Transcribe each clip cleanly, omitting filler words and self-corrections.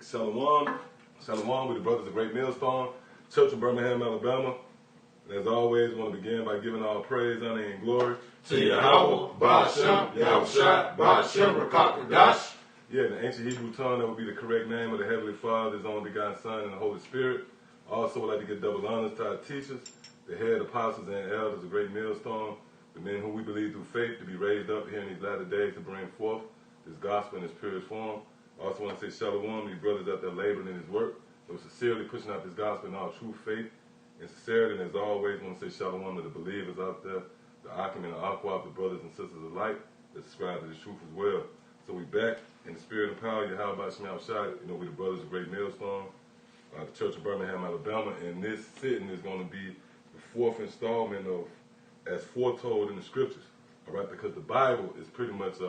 Shalom. Shalom with the brothers of Great Millstone, Church of Birmingham, Alabama. And as always, I want to begin by giving all praise, honor, and glory to Yahweh, Ba'ashem, Yahushua, Ba'ashem, Rakakadash. Yeah, in the ancient Hebrew tongue, that would be the correct name of the Heavenly Father, His only begotten Son, and the Holy Spirit. Also, would like to give double honors to our teachers, the head apostles and elders of Great Millstone, the men whom we believe through faith to be raised up here in these latter days to bring forth this gospel in its purest form. I also want to say shalom to these brothers out there laboring in His work, who are sincerely pushing out this gospel in all true faith and sincerity. And as always, I want to say shalom to the believers out there, the Akim and the Aquab, the brothers and sisters alike that subscribe to the truth as well. So we back in the spirit and power, Yahweh Ba'ashem Yahushua. We the brothers of Great Millstone, the Church of Birmingham, Alabama. And this sitting is going to be the fourth installment of as foretold in the scriptures. All right, because the Bible is pretty much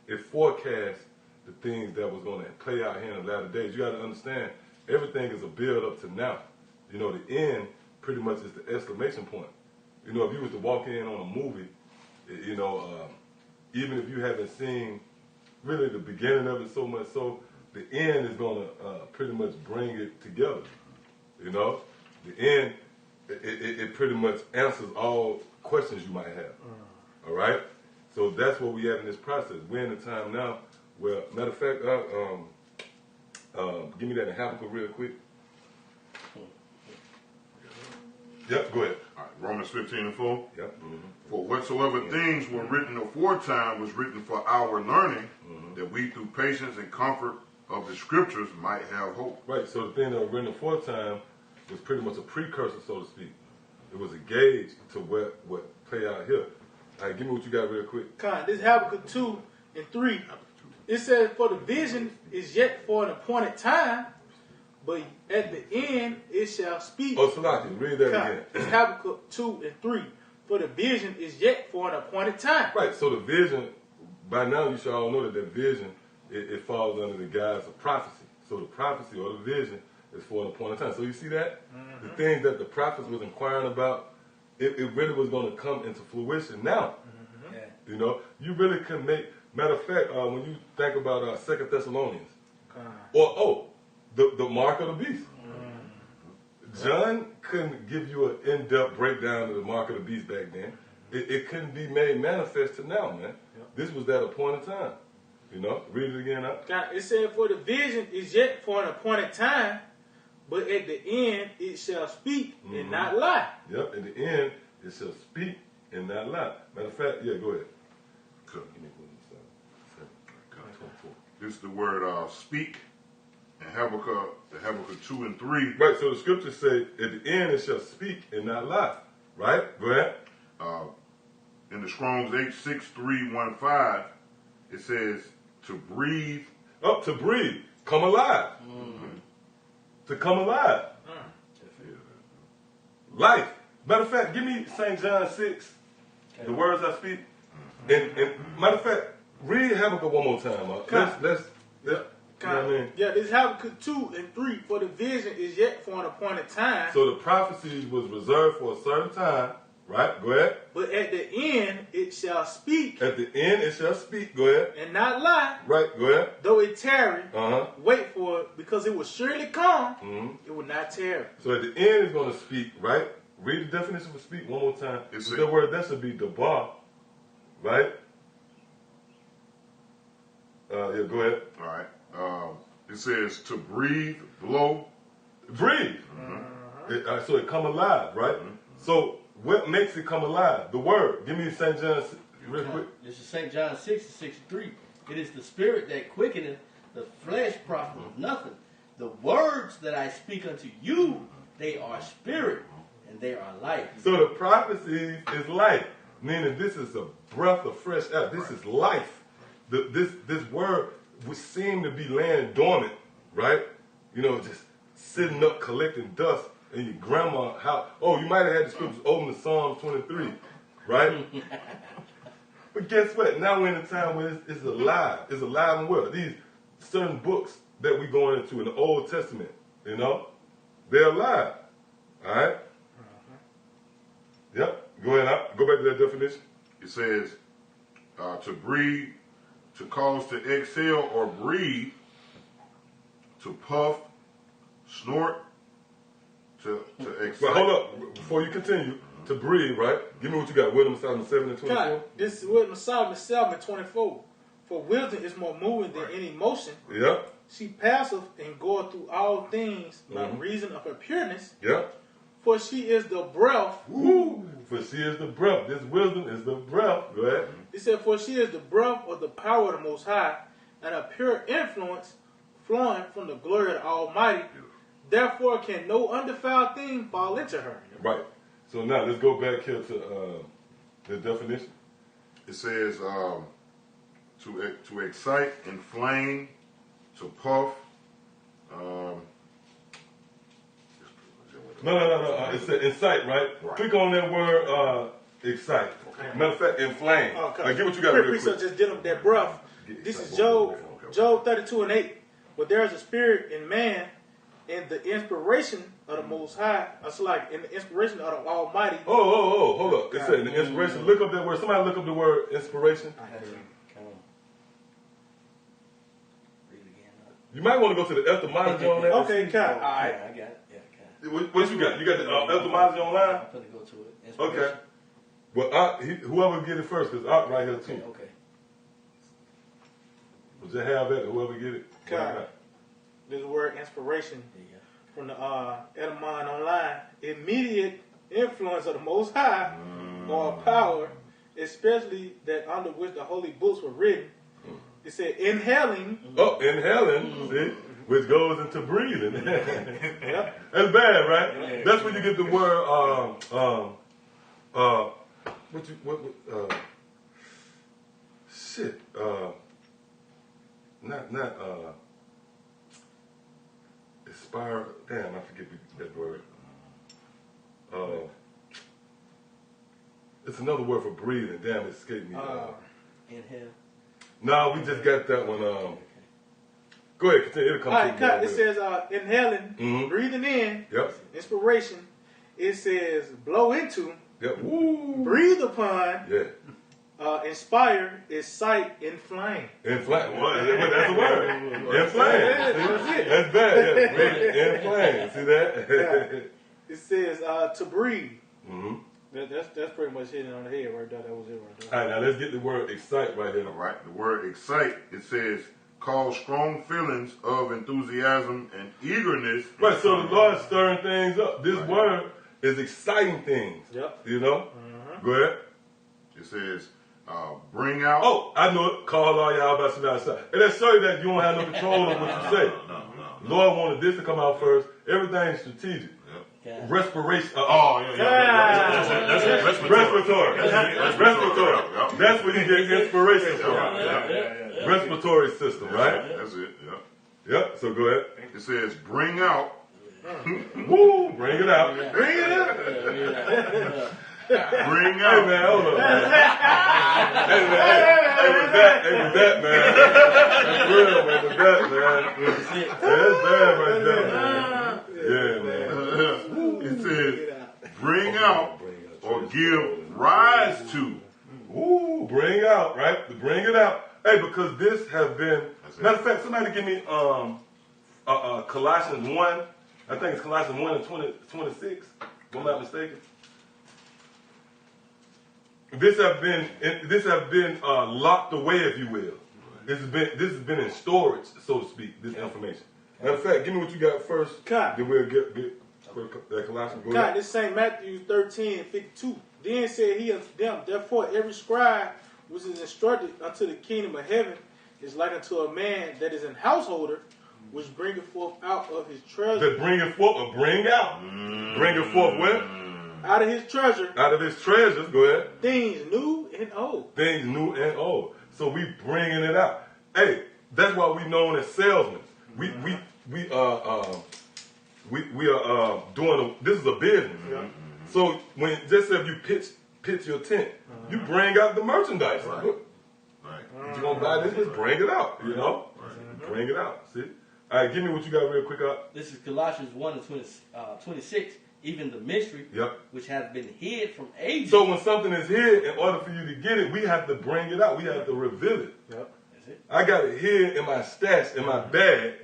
it forecasts the things that was going to play out here in the latter days. You got to understand, everything is a build up to now. The end pretty much is the exclamation point. If you was to walk in on a movie, even if you haven't seen really the beginning of it so much so, the end is going to pretty much bring it together. The end, it pretty much answers all questions you might have. All right? So that's what we have in this process. We're in a time now where, matter of fact, give me that in Habakkuk real quick. Yep, go ahead. All right, Romans 15:4. Yep. For whatsoever things were written aforetime was written for our learning, that we through patience and comfort of the scriptures might have hope. Right, so the thing that was written aforetime was pretty much a precursor, so to speak. It was a gauge to what play out here. All right, give me what you got real quick. This is Habakkuk 2:3. It says, for the vision is yet for an appointed time, but at the end it shall speak. Oh, Salaki, read that again. It's Habakkuk 2:3. For the vision is yet for an appointed time. Right, so the vision, by now you should all know that vision, it falls under the guise of prophecy. So the prophecy or the vision is for an appointed time. So you see that? The things that the prophets was inquiring about, it really was going to come into fruition now. You really can make, matter of fact, when you think about 2 Thessalonians, or the mark of the beast. John couldn't give you an in-depth breakdown of the mark of the beast back then. It couldn't be made manifest to now, man. This was that appointed time. Read it again out. It said, for the vision is yet for an appointed time, but at the end it shall speak and not lie. Yep, at the end it shall speak and not lie. Matter of fact, yeah, go ahead. Good. This is the word speak. And Habakkuk 2:3. Right, so the scriptures say, at the end it shall speak and not lie. Right? Go ahead. In the Strong's 86315, it says to breathe. Oh, to breathe. Come alive. To come alive. Life. Matter of fact, give me St. John 6, the words I speak. And matter of fact, read Habakkuk one more time. Let's you know what I mean? Yeah, this is Habakkuk 2:3. For the vision is yet for an appointed time. So the prophecy was reserved for a certain time, right? Go ahead. But at the end it shall speak. At the end it shall speak. Go ahead. And not lie. Right. Go ahead. Though it tarry, wait for it, because it will surely come. It will not tarry. So at the end it's going to speak, right? Read the definition for speak one more time. The word that should be debar, right? Yeah. Go ahead. All right. It says to breathe, blow. Breathe. So it come alive, right? So what makes it come alive? The word. Give me St. John real quick. This is St. John 6:63. It is the spirit that quickeneth, the flesh profiteth nothing. The words that I speak unto you, they are spirit and they are life. So the prophecy is life, meaning this is a breath of fresh air. This is life. This word would seem to be laying dormant, right? Just sitting up collecting dust in your grandma house. Oh, you might have had the scriptures open to Psalm 23, right? But guess what? Now we're in a time where it's alive. It's alive and well. These certain books that we're going into in the Old Testament, they're alive. All right? Yep. Go ahead. Go back to that definition. It says to breathe, to cause to exhale or breathe, to puff, snort, to excite. But hold up, before you continue, to breathe, right? Give me what you got. Wisdom of Solomon 7 and 24. God, this is Wisdom of Solomon 7 and 24. For wisdom is more moving than any motion. Yep. She passeth and goeth through all things by reason of her pureness. Yep. For she is the breath. Woo! For she is the breath. This wisdom is the breath. Go ahead. He said, for she is the breath of the power of the Most High, and a pure influence flowing from the glory of the Almighty. Therefore can no undefiled thing fall into her. Right. So now let's go back here to the definition. It says to excite, inflame, to puff. No. It said incite, right? Click on that word excite. Matter of fact, inflame. Now get what you got real quick. Just dealing with that breath. This is Job 32 and 8. But there is a spirit in man, and the inspiration of the Most High. It's like in the inspiration of the Almighty. Oh, hold up. It said the inspiration. Look up that word. Somebody look up the word inspiration. You might want to go to the etymology on that. Okay, Kai. All right, I got it. Yeah, What you got? You got the etymology online? I'm going to go to it. Inspiration. Okay. Well, whoever get it first, because Art right here too. Okay. We'll just have that. Whoever get it. Kai. This word inspiration from the etymology online. Immediate influence of the Most High or power, especially that under which the holy books were written. It said inhaling. Oh, inhaling, see? Which goes into breathing. That's bad, right? Yeah. That's when you get the word, aspire, damn, I forget that word. It's another word for breathing. Damn, it escaped me. Inhale. No, we just got that one. Go ahead, continue. It'll come All right, through. Kai. It says inhaling, breathing in, Yep. inspiration. It says blow into, Yep. Woo. breathe upon, Yeah. inspire, excite, inflame. Inflame. What? That's a word. Inflame. That's it. That's bad. Yeah. Inflame. See that? It says to breathe. Mm-hmm. That's pretty much hitting on the head right there. That was it right there. All right, now let's get the word excite right here. All right, the word excite, it says, cause strong feelings of enthusiasm and eagerness. Right, so the Lord's stirring things up. This word is exciting things. Yep. You know? Go ahead. It says, bring out. Oh, I know it. Call all y'all about to outside. And that show you that you don't have no control of what you say. No. Lord wanted this to come out first. Everything's strategic. Okay. Respiration. Yeah. That's it. Respiratory. Respiratory. Yep. That's where you get inspiration from. Yeah. Respiratory system, right? That's it. Yep. So go ahead. It says, bring out. Woo! Bring it out. Bring it out. Bring Hey out. man, hold on. Hey, with that, man. That's real, man. With that, man. That's bad right there, man. Yeah, man. It says, bring out or give rise to. Ooh, bring out, right? To bring it out. Hey, because this has been. Matter of fact, somebody give me Colossians 1. I think it's Colossians 1 and 26. If I'm not mistaken. This have been locked away, if you will. This has been in storage, so to speak. This information. Matter of fact, give me what you got first. Cut. Then we'll get that Colossians. Go God, ahead. this St. Matthew 13 and 52. Then said he unto them, therefore every scribe which is instructed unto the kingdom of heaven is like unto a man that is an householder, which bringeth forth out of his treasure. That bringeth forth or bring out. Bringeth forth where? Out of his treasure. Out of his treasures. Go ahead. Things new and old. Things new and old. So we bringing it out. Hey, that's why we known as salesmen. We are doing this is a business. Yeah. So when just if you pitch your tent, you bring out the merchandise. Right. Look, if you gonna buy this, just bring it out. You know, bring it out. See. All right, give me what you got real quick up. This is Colossians 1 and 26. Even the mystery, which has been hid from ages. So when something is hid, in order for you to get it, we have to bring it out. We have to reveal it. Yep. That's it. I got it hid in my stash, in my bag.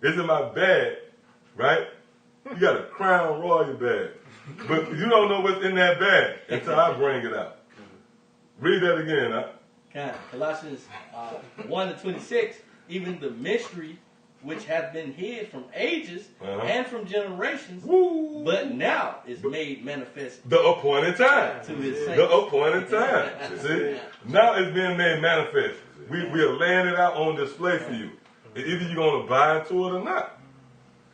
It's in my bag, right? You got a Crown Royal bag. But you don't know what's in that bag until I bring it out. Read that again, huh? Colossians 1:26, even the mystery which hath been hid from ages and from generations, but now is made manifest. The appointed time. To his saints. The appointed time. See? Now it's being made manifest. We are laying it out on display for you. Either you're going to buy into it or not.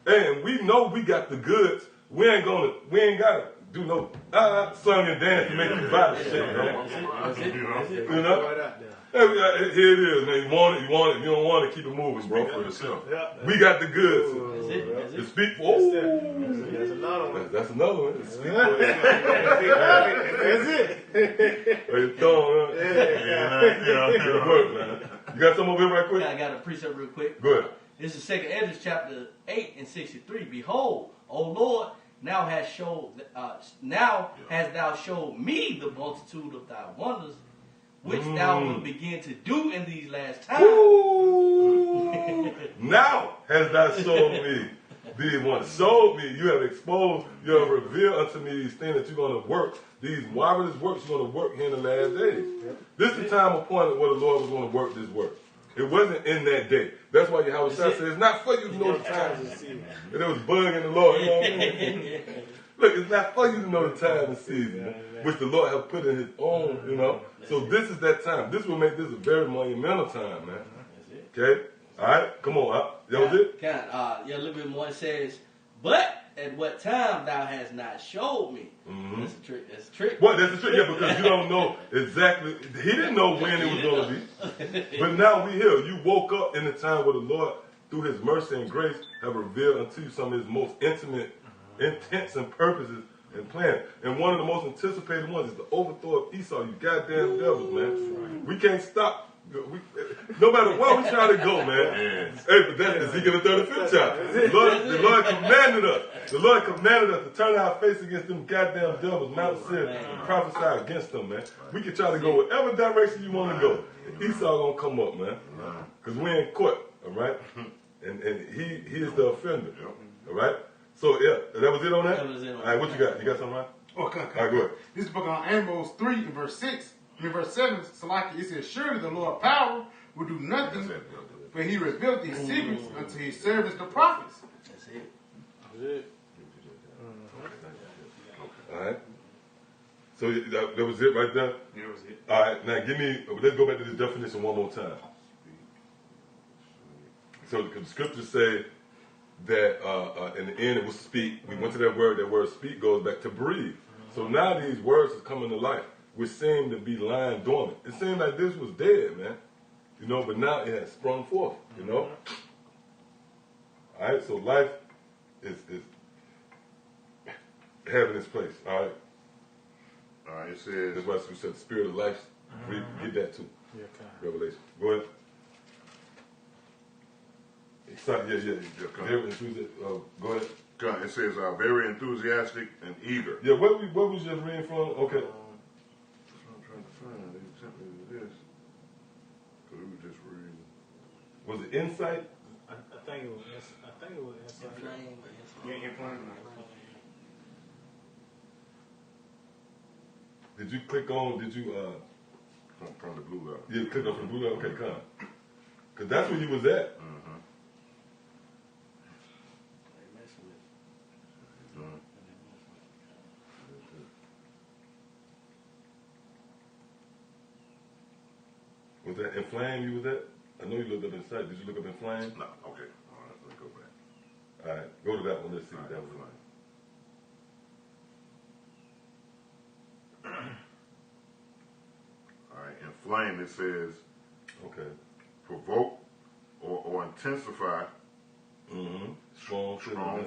And we know we got the goods. We ain't got to do no song and dance to make you buy the shit, man. That's it. You know? Here it is, man. You want it. You don't want to keep it moving, bro. For yourself. We got the goods. That's it. To speak for. That's another one. That's another one. To speak for. That's it. Are you throwing, Good work, man. You got some over here right quick? I got a precept real quick. Go ahead. This is 2 Ezra chapter 8 and 63. Behold, O Lord, now hast thou showed me the multitude of thy wonders, which thou wilt begin to do in these last times. Now hast thou showed me these wonders. Showed me, you have exposed, you have revealed unto me these things that you're going to work, these marvelous works you're going to work here in the last days. This is the time appointed where the Lord was going to work this work. It wasn't in that day. That's why Yahweh said it's not for you to know the time. And it was bugging the Lord. You know what I mean? Look, it's not for you to know the time and season, which the Lord has put in his own, you know. So this is that time. This will make this a very monumental time, man. Okay? All right? Come on. That was it? A little bit more. It says, but at what time thou hast not showed me. That's a trick. That's a trick. What? That's a trick? Yeah, because you don't know exactly. He didn't know when it was going to be. But now we here. You woke up in the time where the Lord, through his mercy and grace, have revealed unto you some of his most intimate intents and purposes and plans. And one of the most anticipated ones is the overthrow of Esau. You goddamn devils, man. We can't stop. No matter where we try to go, man. Hey, but that's Ezekiel the 35th chapter. The Lord commanded us. The Lord commanded us to turn our face against them goddamn devils, Mount Seir, and prophesy against them, man. We can try to go whatever direction you want to go. Esau gonna come up, man. Because we ain't caught, all right? And he is the offender, all right? So, yeah, that was it on that? That was it on all right, what you got? You got something, right? Okay. All right, go ahead. This book on Amos 3 and verse 6. In verse 7, Salaki, it says, surely the Lord power will do nothing, for he revealed these secrets unto his servants the prophets. That's it. That's it. All right. So that was it right there? Yeah, that was it. All right, now let's go back to this definition one more time. So the scriptures say that in the end it was speak. We went to that word speak goes back to breathe. So now these words are coming to life, which seem to be lying dormant. It seemed like this was dead, man. You know, but now it has sprung forth, you know? All right, so life is having its place, all right? All right, it says, That's why we said the spirit of life, we get that too. Yeah, Revelation. Go ahead. Excited, go ahead. it says, very enthusiastic and eager. Yeah, what was you just reading from? Okay. I'm trying to find. They sent me this. Because we were just reading. Was it insight? I think it was inside. Yeah, Did you click on, From the blue letter. you click on the blue? Okay, come. Because that's where you was at. Was that inflame you was at? I know you looked up inside. Did you look up inflame? No, okay. All right, let's go back. All right, go to that one. Let's see what that was. All right, inflame, it says, Okay. provoke or intensify Strong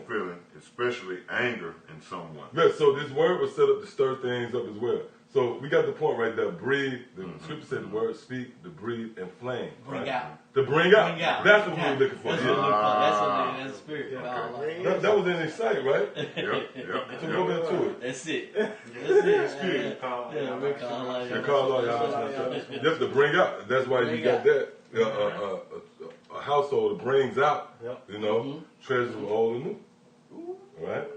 feeling, especially anger in someone. Yeah, so this word was set up to stir things up as well. So we got the point right there. Breathe. The scripture said the word speak, to breathe, and flame. Bring right? out. To bring out. Bring out. That's what we were looking for. That's Yeah. what we're looking for. That's the spirit. Okay. That was in his sight, right? Yep. So go back to it. That's it. That's it. Spirit. Yeah, we're calling You call all y'all. Just to bring out. That's why you got that. a household that brings out, Yep. you know, treasures of old and new. All right?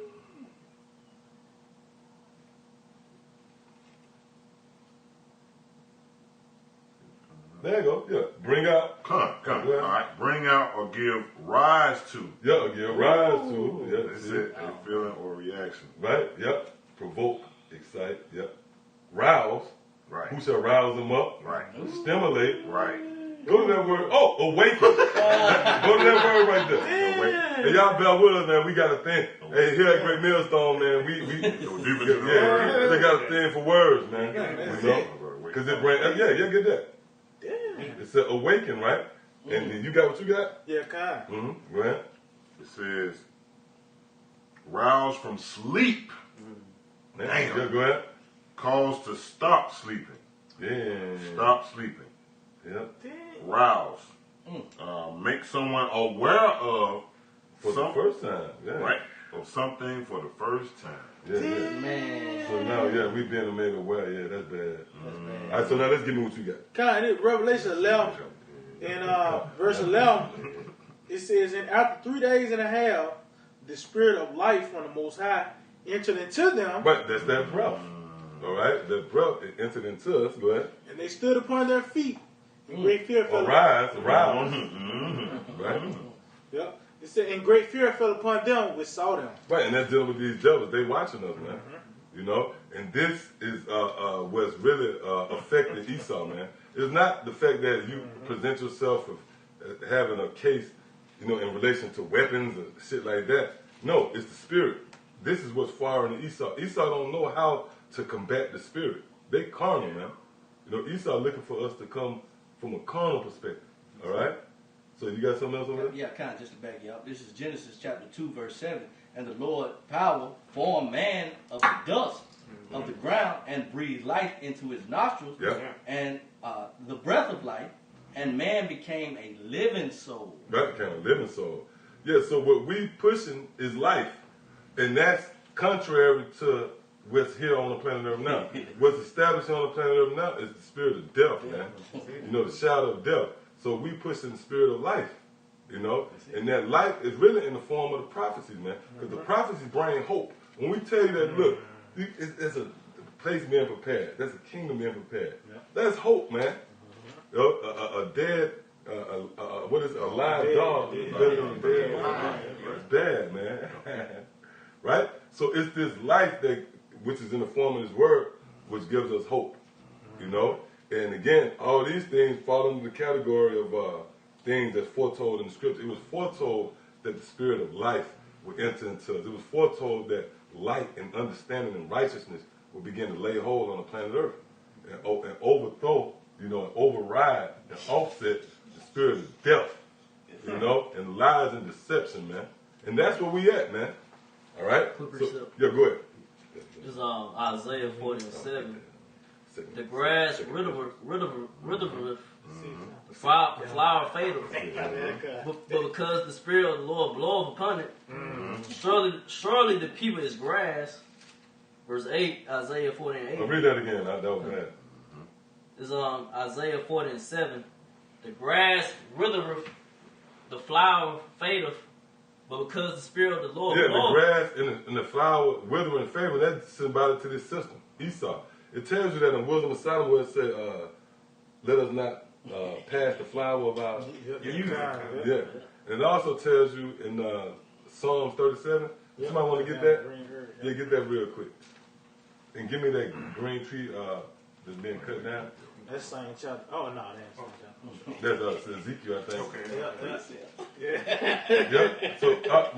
There you go. Yeah. Bring out. Come. Yeah. All right. Bring out or give rise to. Yeah. Give rise to. Yeah. That's see? it. A feeling or reaction. Right? Yep. Provoke. Excite. Yep. Rouse. Right. Who shall rouse them up? Right. Stimulate. Right. Go to that word. Oh, awaken. Go to that word right there. Awaken. Hey, y'all bear with us, man. We got a thing. Hey, here at Great Millstone, man, we Go deep into the yeah, they got a thing for words, man. You know? Because it brings, get that. Damn. It's an awaken, right? And then you got what you got? Yeah, kind. Mm-hmm. Go ahead. It says, rouse from sleep. Damn. Yeah, go ahead. Cause to stop sleeping. Yeah. Stop sleeping. Yep. Rouse. Make someone aware of For the first time. Yeah. right, of something for the first time. Yeah, yeah. Man. So now, we being made aware. Yeah, that's bad. That's bad. All right, so now let's give me what you got. Kind of Revelation 11 in verse 11, it says, and after 3 days and a half, the spirit of life from the Most High entered into them, But that's that breath. All right, that breath it entered into us. Go ahead. and they stood upon their feet. And great fear fell Arise. Mm-hmm. Right? Yep. It said, and great fear fell upon them which saw them. Right, and that's dealing with these devils. They watching us, man. You know, and this is what's really affecting Esau, man. It's not the fact that you present yourself as having a case, you know, in relation to weapons and shit like that. No, it's the spirit. This is what's foreign to Esau. Esau don't know how to combat the spirit. They carnal, man. You know, Esau looking for us to come from a carnal perspective. All right? So you got something else over there? Yeah, kind of just to back you up. This is Genesis chapter 2, verse 7. And the Lord power formed man of the dust of the ground and breathed life into his nostrils Yeah. and the breath of life, and man became a living soul. That kind of living soul. Yeah, so what we pushing is life. And that's contrary to what's here on the planet Earth now. What's established on the planet Earth now is the spirit of death, man. You know, the shadow of death. So we pushing the spirit of life, you know. And that life is really in the form of the prophecies, man. Because the prophecies bring hope. When we tell you that, look, it's a place being prepared. That's a kingdom being prepared. That's hope, man. You know, a dead, what is it? A live dog. Better than a dead lion. It's bad, man. Right? So it's this life that, which is in the form of His word, which gives us hope. You know? And again, all these things fall into the category of things that's foretold in the scripture. It was foretold that the spirit of life would enter into us. It was foretold that light and understanding and righteousness would begin to lay hold on the planet Earth and overthrow, you know, and override and offset the spirit of death, you know, and lies and deception, man. And that's where we at, man. All right? Quick So, precept. yeah, go ahead. This is Isaiah 40:7. The grass withereth, the flower fadeth. But because the spirit of the Lord bloweth upon it, surely the people is grass. Verse 8, Isaiah 40:8. I'll read that again. That was bad. This is Isaiah 40:7. The grass withereth, the flower fadeth. But because the spirit of the Lord Yeah, bloweth, the grass and the flower withering and favoring, that's symbolic to this system, Esau. It tells you that in Wisdom of Solomon where it said, let us not pass the flower of our youth. Yeah. And it also tells you in Psalms 37. Somebody want to get that? Yeah, get that real quick. And give me that green tree that's being cut down. That's same chapter. Oh, no, that ain't same chapter. That's Ezekiel, I think. Okay. Yeah. So,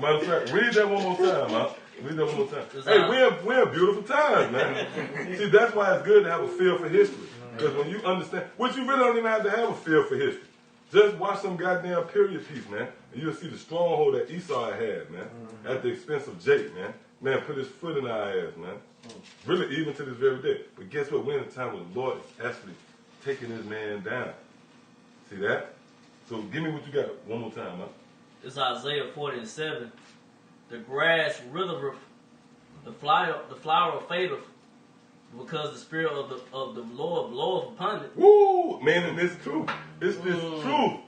matter of fact, read that one more time, man. Read that one more time. Is Hey, that- we're in beautiful times, man. See, that's why it's good to have a feel for history. Because when you understand, which you really don't even have to have a feel for history. Just watch some goddamn period piece, man. And you'll see the stronghold that Esau had, man. At the expense of Jake, man. Man, put his foot in our ass, man. Really, even to this very day. But guess what? We're in a time where the Lord is actually taking this man down. See that? So give me what you got one more time, man. this is Isaiah 40:7. The grass withereth, the flower fadeth, because the spirit of the Lord bloweth upon it. Woo! Man, and it's truth. It's this truth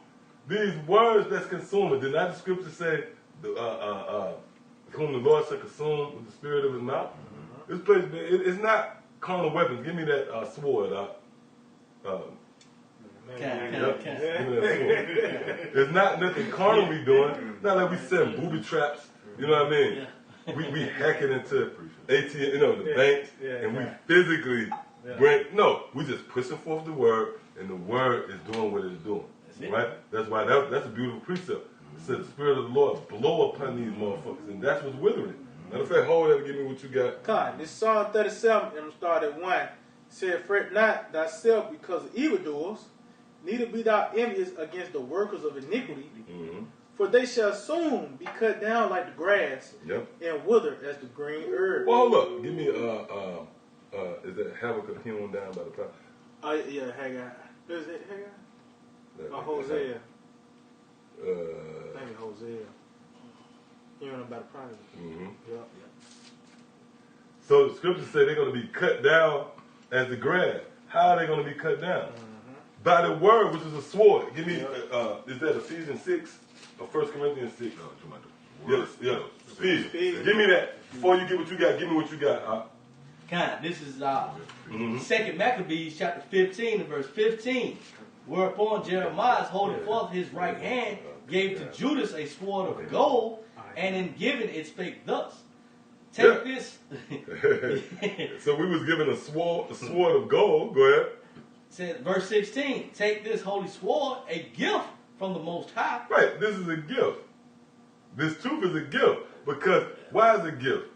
these words that's consuming, did not the scripture say, whom the Lord shall consume with the spirit of his mouth? This place, it's not carnal weapons. Give me that sword. It's not nothing carnal we doing. It's not like we setting booby traps. You know what I mean? We hacking into ATM, the banks, and we physically bring. No, we just pushing forth the word, and the word is doing what it's doing. Right? That's why that's a beautiful precept. It says the spirit of the Lord blow upon these motherfuckers, and that's what's withering. Matter of fact, hold that and give me what you got. God, this Psalm 37, and I'm starting at 1, said, fret not thyself because of evildoers, neither be thou envious against the workers of iniquity, for they shall soon be cut down like the grass and wither as the green herb. Well, hold up. Give me, is that Habakkuk hewn down by the prophet? Yeah, Haggai. Is it Haggai? Hosea. I think it's Hosea. Hearing about the prophet. Yep. So the scriptures say they're going to be cut down as the grass. How are they going to be cut down? By the word, which is a sword. Give me, is that Ephesians 6 or 1 Corinthians 6? Yes. Ephesians. Give me that. Before you get what you got, give me what you got. This is 2 Maccabees chapter 15 and verse 15. Whereupon Jeremiah, holding forth his right hand, gave to Judas a sword of gold, and in giving it spake thus. Take this. So we was given a sword of gold. Go ahead. Said verse 16. Take this holy sword, a gift from the Most High. Right. This is a gift. This truth is a gift because why is it a gift?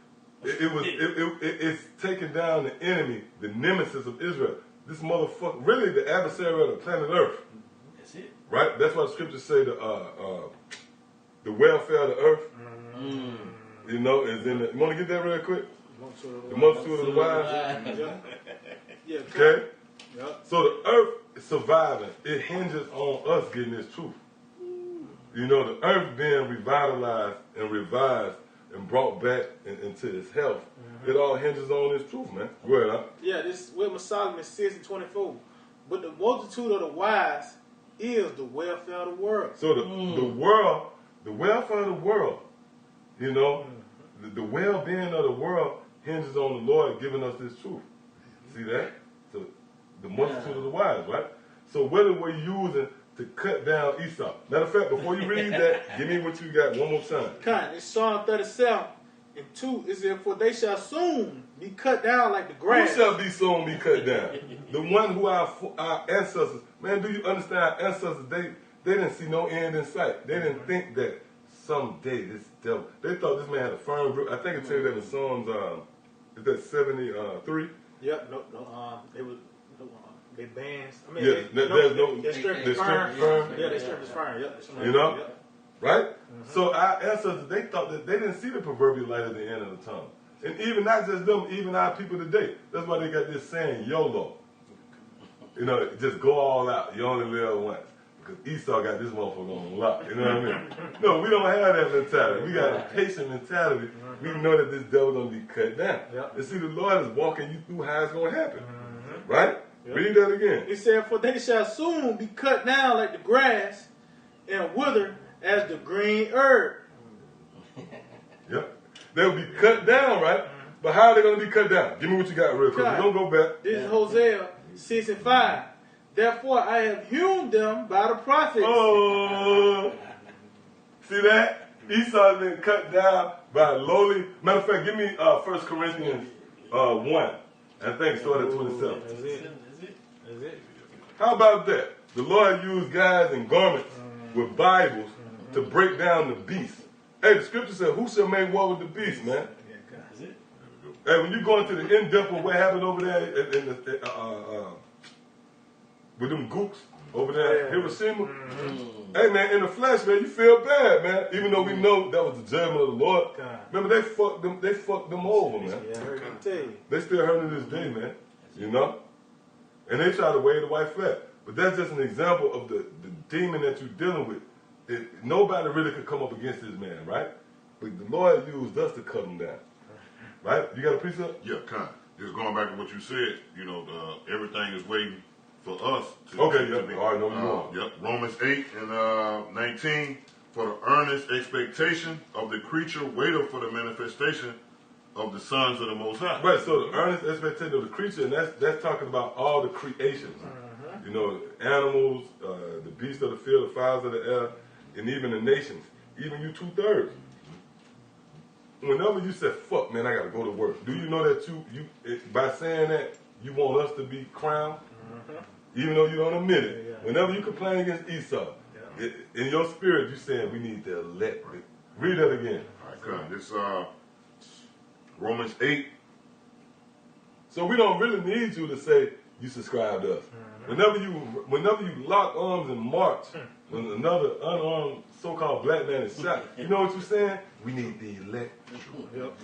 It's taking down the enemy, the nemesis of Israel. This motherfucker, really the adversary of the planet Earth. That's it. Right? That's why the scriptures say the welfare of the earth. You know, is in the. You want to get that real quick? The multitude of the wise. Okay? So the earth is surviving. It hinges on us getting this truth. You know, the earth being revitalized and revised and brought back into its health. It all hinges on this truth, man. Go ahead, huh? Yeah, this is Wisdom of Solomon 6 and 24. But the multitude of the wise is the welfare of the world. So the world, the welfare of the world, you know, the well-being of the world hinges on the Lord giving us this truth. See that? So the multitude of the wise, right? So what are we using to cut down Esau? Matter of fact, before you read that, give me what you got one more time. It's Psalm 37 and 2. It says, for they shall soon be cut down like the grass. Who shall be soon be cut down? The one who our ancestors, man, do you understand our ancestors, they didn't see no end in sight. They didn't think that someday this devil, they thought this man had a firm grip. I think it tells you that in Psalms, is that 73? Yep, no, they was, they bands. I mean, their strength is firm. Yeah, their strength is firm. Yep. You know? Yep. Right? So our ancestors, they thought that they didn't see the proverbial light at the end of the tunnel. And even not just them, even our people today. That's why they got this saying, YOLO. You know, just go all out. You only live once. Because Esau got this motherfucker on lock. You know what I mean? No, we don't have that mentality. We got a patient mentality. We know that this devil's going to be cut down. Yep. And see, the Lord is walking you through how it's going to happen. Right? Yep. Read that again. It said, for they shall soon be cut down like the grass and wither as the green herb. Yep. They'll be cut down, right? But how are they going to be cut down? Give me what you got real quick. Don't go back. This is Hosea 6 and 5. Therefore I have hewn them by the prophets. Oh. See that? Esau has been cut down by lowly. Matter of fact, give me 1 Corinthians 1. I think it started at 27. That's it. How about that? The Lord used guys in garments with Bibles to break down the beast. Hey, the scripture said, who shall make war with the beast, man? Hey, when you go into the in-depth of what happened over there with them gooks over there in Hiroshima, hey, man, in the flesh, man, you feel bad, man. Even though we know that was the judgment of the Lord. Remember, they fucked them over, man. They still hurt to this day, man. You know? And they try to wave the white flag. But that's just an example of the demon that you're dealing with. Nobody really could come up against this man, right? But the Lord used us to cut him down. Right? You got a precept? Yeah, kind of. Just going back to what you said, you know, everything is waiting for us to, Okay, to yep. be. All right, no, you wrong. Yep. Romans 8 and 19. For the earnest expectation of the creature waiteth for the manifestation of the sons of the Most High. Right, so the earnest expectation of the creature, and that's talking about all the creations. You know, animals, the beasts of the field, the fowls of the air, and even the nations, even you 2/3. Whenever you say, fuck, man, I got to go to work, do you know that by saying that, you want us to be crowned? Even though you don't admit it. Whenever you complain against Esau, in your spirit, you're saying we need the elect. Read that again. All right, come. This Romans 8. So we don't really need you to say you subscribe to us. Whenever you lock arms and march when another unarmed so-called black man is shot, you know what you're saying? We need the elect.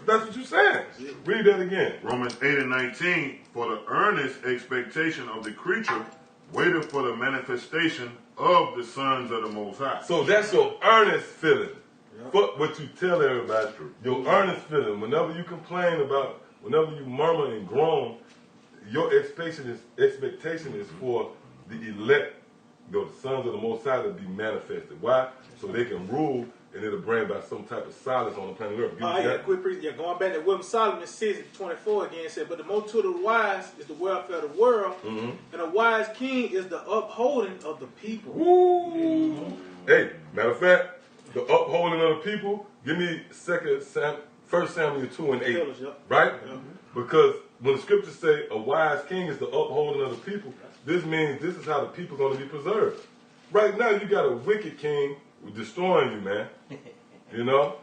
That's what you're saying. Read that again. Romans 8 and 19. For the earnest expectation of the creature waiteth for the manifestation of the sons of the Most High. So that's your earnest feeling. Fuck what you tell everybody. Your earnest feeling. Whenever you complain about, whenever you murmur and groan, your expectation is for the elect, the sons of the Most High, to be manifested. Why? So they can rule, and it'll bring about some type of silence on the planet Earth. Going back to William Solomon 6:24 again, said, but the multitude of the wise is the welfare of the world, and a wise king is the upholding of the people. Woo! Hey, matter of fact, the upholding of the people, give me 1 Samuel 2 and 8, right? Because when the scriptures say a wise king is the upholding of the people, this means this is how the people are going to be preserved. Right now, you got a wicked king destroying you, man. You know?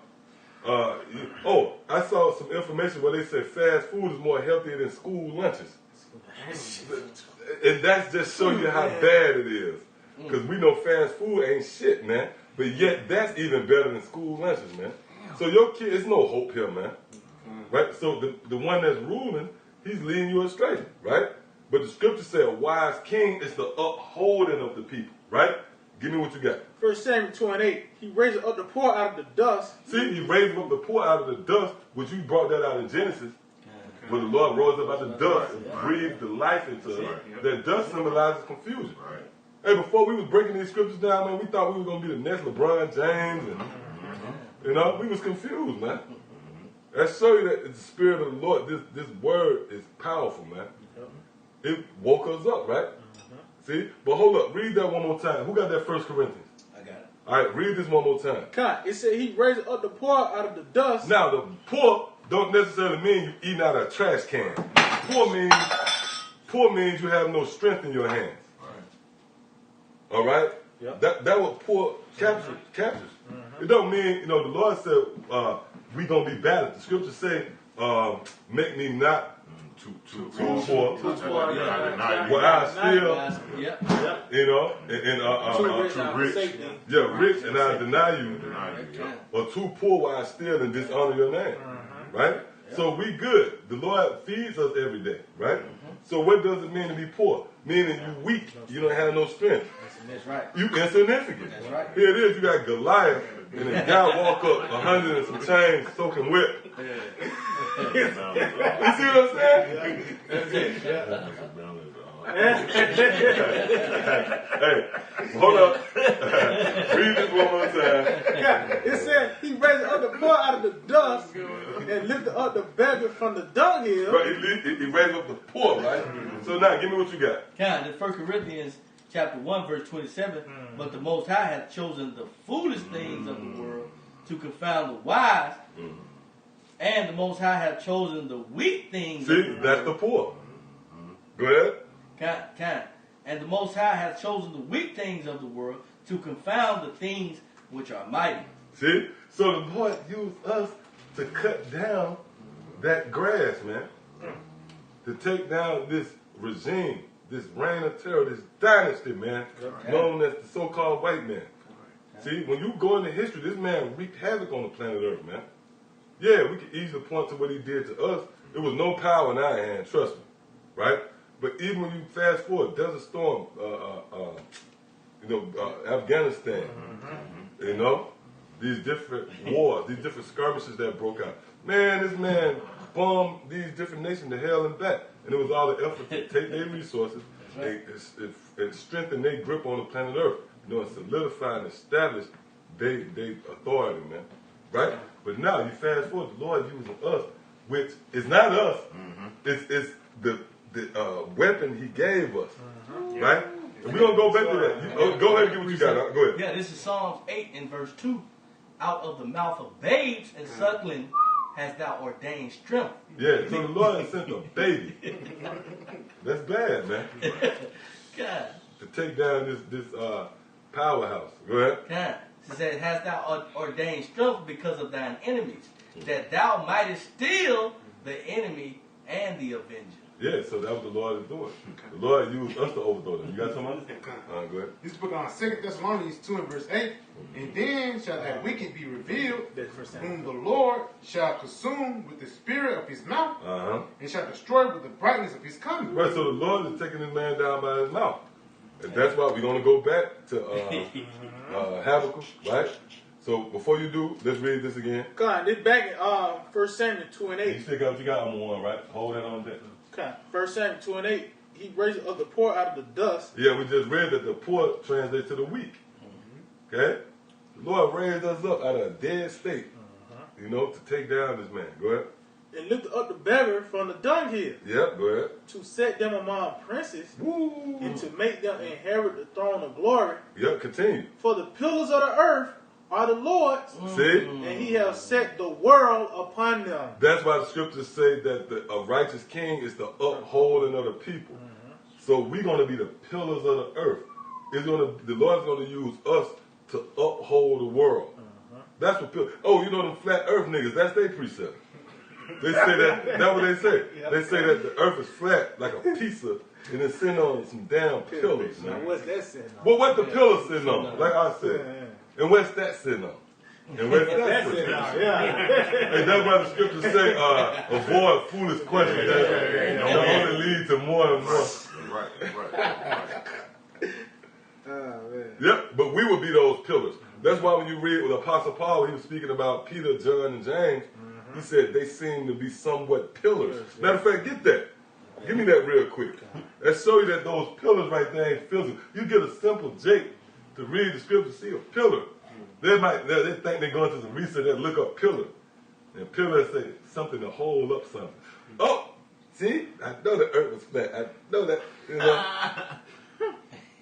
I saw some information where they said fast food is more healthier than school lunches. And that's just show you how bad it is. Because we know fast food ain't shit, man. But yet, that's even better than school lunches, man. So your kid, there's no hope here, man. Right? So the one that's ruling, he's leading you astray, right? But the scripture said a wise king is the upholding of the people, right? Give me what you got. 1 Samuel 2 and 8. He raised up the poor out of the dust. See, he raised up the poor out of the dust, which you brought that out in Genesis. Where the Lord rose up out of the dust and breathed the life into it. That dust symbolizes confusion. Hey, before we was breaking these scriptures down, man, we thought we were going to be the next LeBron James. And, you know, we was confused, man. That show you that the Spirit of the Lord, this word is powerful, man. It woke us up, right? See? But hold up. Read that one more time. Who got that 1 Corinthians? I got it. All right, read this one more time. It said he raised up the poor out of the dust. Now, the poor don't necessarily mean you eating out of a trash can. Poor means you have no strength in your hands. All right? Yep. That what poor captures. It don't mean, you know, the Lord said we going to be bad. The scriptures say, make me not too poor. Where I still, you know, too rich. Yeah, rich and I deny you. Or too poor where I steal and dishonor your name. Right? So we good. The Lord feeds us every day. Right? So what does it mean to be poor? Meaning you weak. You don't have no strength. That's right. You insignificant. That's right. Here it is. You got Goliath and the guy walk up 100 and some chains soaking wet. You see what I'm saying? That's it. Hey, hold up. Read this one more time. It said he raised up the poor out of the dust and lifted up the beggar from the dunghill. Right, he raised up the poor, right? So now, give me what you got. Kind in 1 Corinthians chapter 1, verse 27, but the Most High hath chosen the foolish things of the world to confound the wise, and the Most High hath chosen the weak things of the world. See, that's the poor. Go ahead. Kind. And the Most High hath chosen the weak things of the world to confound the things which are mighty. See? So the Lord used us to cut down that grass, man. To take down this regime, this reign of terror, this dynasty, man, known as the so-called white man. See, when you go into history, this man wreaked havoc on the planet Earth, man. Yeah, we could easily point to what he did to us. There was no power in our hand, trust me, right? But even when you fast forward, Desert Storm, Afghanistan, you know, these different wars, these different skirmishes that broke out. Man, this man bombed these different nations to hell and back. And it was all the effort to take their resources it strengthened their grip on the planet Earth. You know, it solidified and established their authority, man. Right? But now you fast forward, the Lord using us, which is not us. It's the weapon He gave us. Right? And we're going to go back to that. Go ahead and get what you got. Go ahead. Yeah, this is Psalms 8 and verse 2. Out of the mouth of babes and suckling hast thou ordained strength. Yeah, so the Lord has sent a baby. That's bad, man. God. To take down this powerhouse. Go ahead. God. It says, hast thou ordained strength because of thine enemies, that thou mightest steal the enemy and the avenger. Yeah, so that was the Lord is doing. The Lord used us to overthrow them. You got something else? Go ahead. This book on 2 Thessalonians 2 and verse 8. And then shall that wicked be revealed, whom the Lord shall consume with the spirit of his mouth, and shall destroy with the brightness of his coming. Right, so the Lord is taking this man down by his mouth. And that's why we're going to go back to Habakkuk, right? So before you do, let's read this again. God, this back in 1 Samuel 2 and 8. You still got what you got on one, right? Hold that on there. Okay. 1 Samuel 2 and 8. He raised up the poor out of the dust. Yeah, we just read that the poor translates to the weak. Okay? The Lord raised us up out of a dead state, you know, to take down this man. Go ahead. And lifted up the beggar from the dunghill. Yep, go ahead. To set them among princes. Woo. And to make them inherit the throne of glory. Yep, continue. For the pillars of the earth are the Lord's. See? And he has set the world upon them. That's why the scriptures say that a righteous king is the upholding of the people. So we're going to be the pillars of the earth. The Lord's going to use us to uphold the world. That's what pillars. Oh, you know them flat earth niggas, that's their precept. They say that's what they say. They say that the earth is flat like a pizza and it's sitting on some damn pillars. Now what's that sitting on? Well, what the pillar sitting on? Like I said. And what's that sitting on? And where's that sitting on? And that's why the scriptures say, avoid foolish questions that only lead to more and more. Right. Yep, but we will be those pillars. That's why when you read with Apostle Paul, he was speaking about Peter, John, and James. He said they seem to be somewhat pillars. Matter of fact, get that. Give me that real quick. That show you that those pillars right there ain't physical. You get a simple Jake to read the scripture, see a pillar. They think they're going to some research and look up pillar. And pillar say something to hold up something. Oh, see? I know the earth was flat. I know that. You know?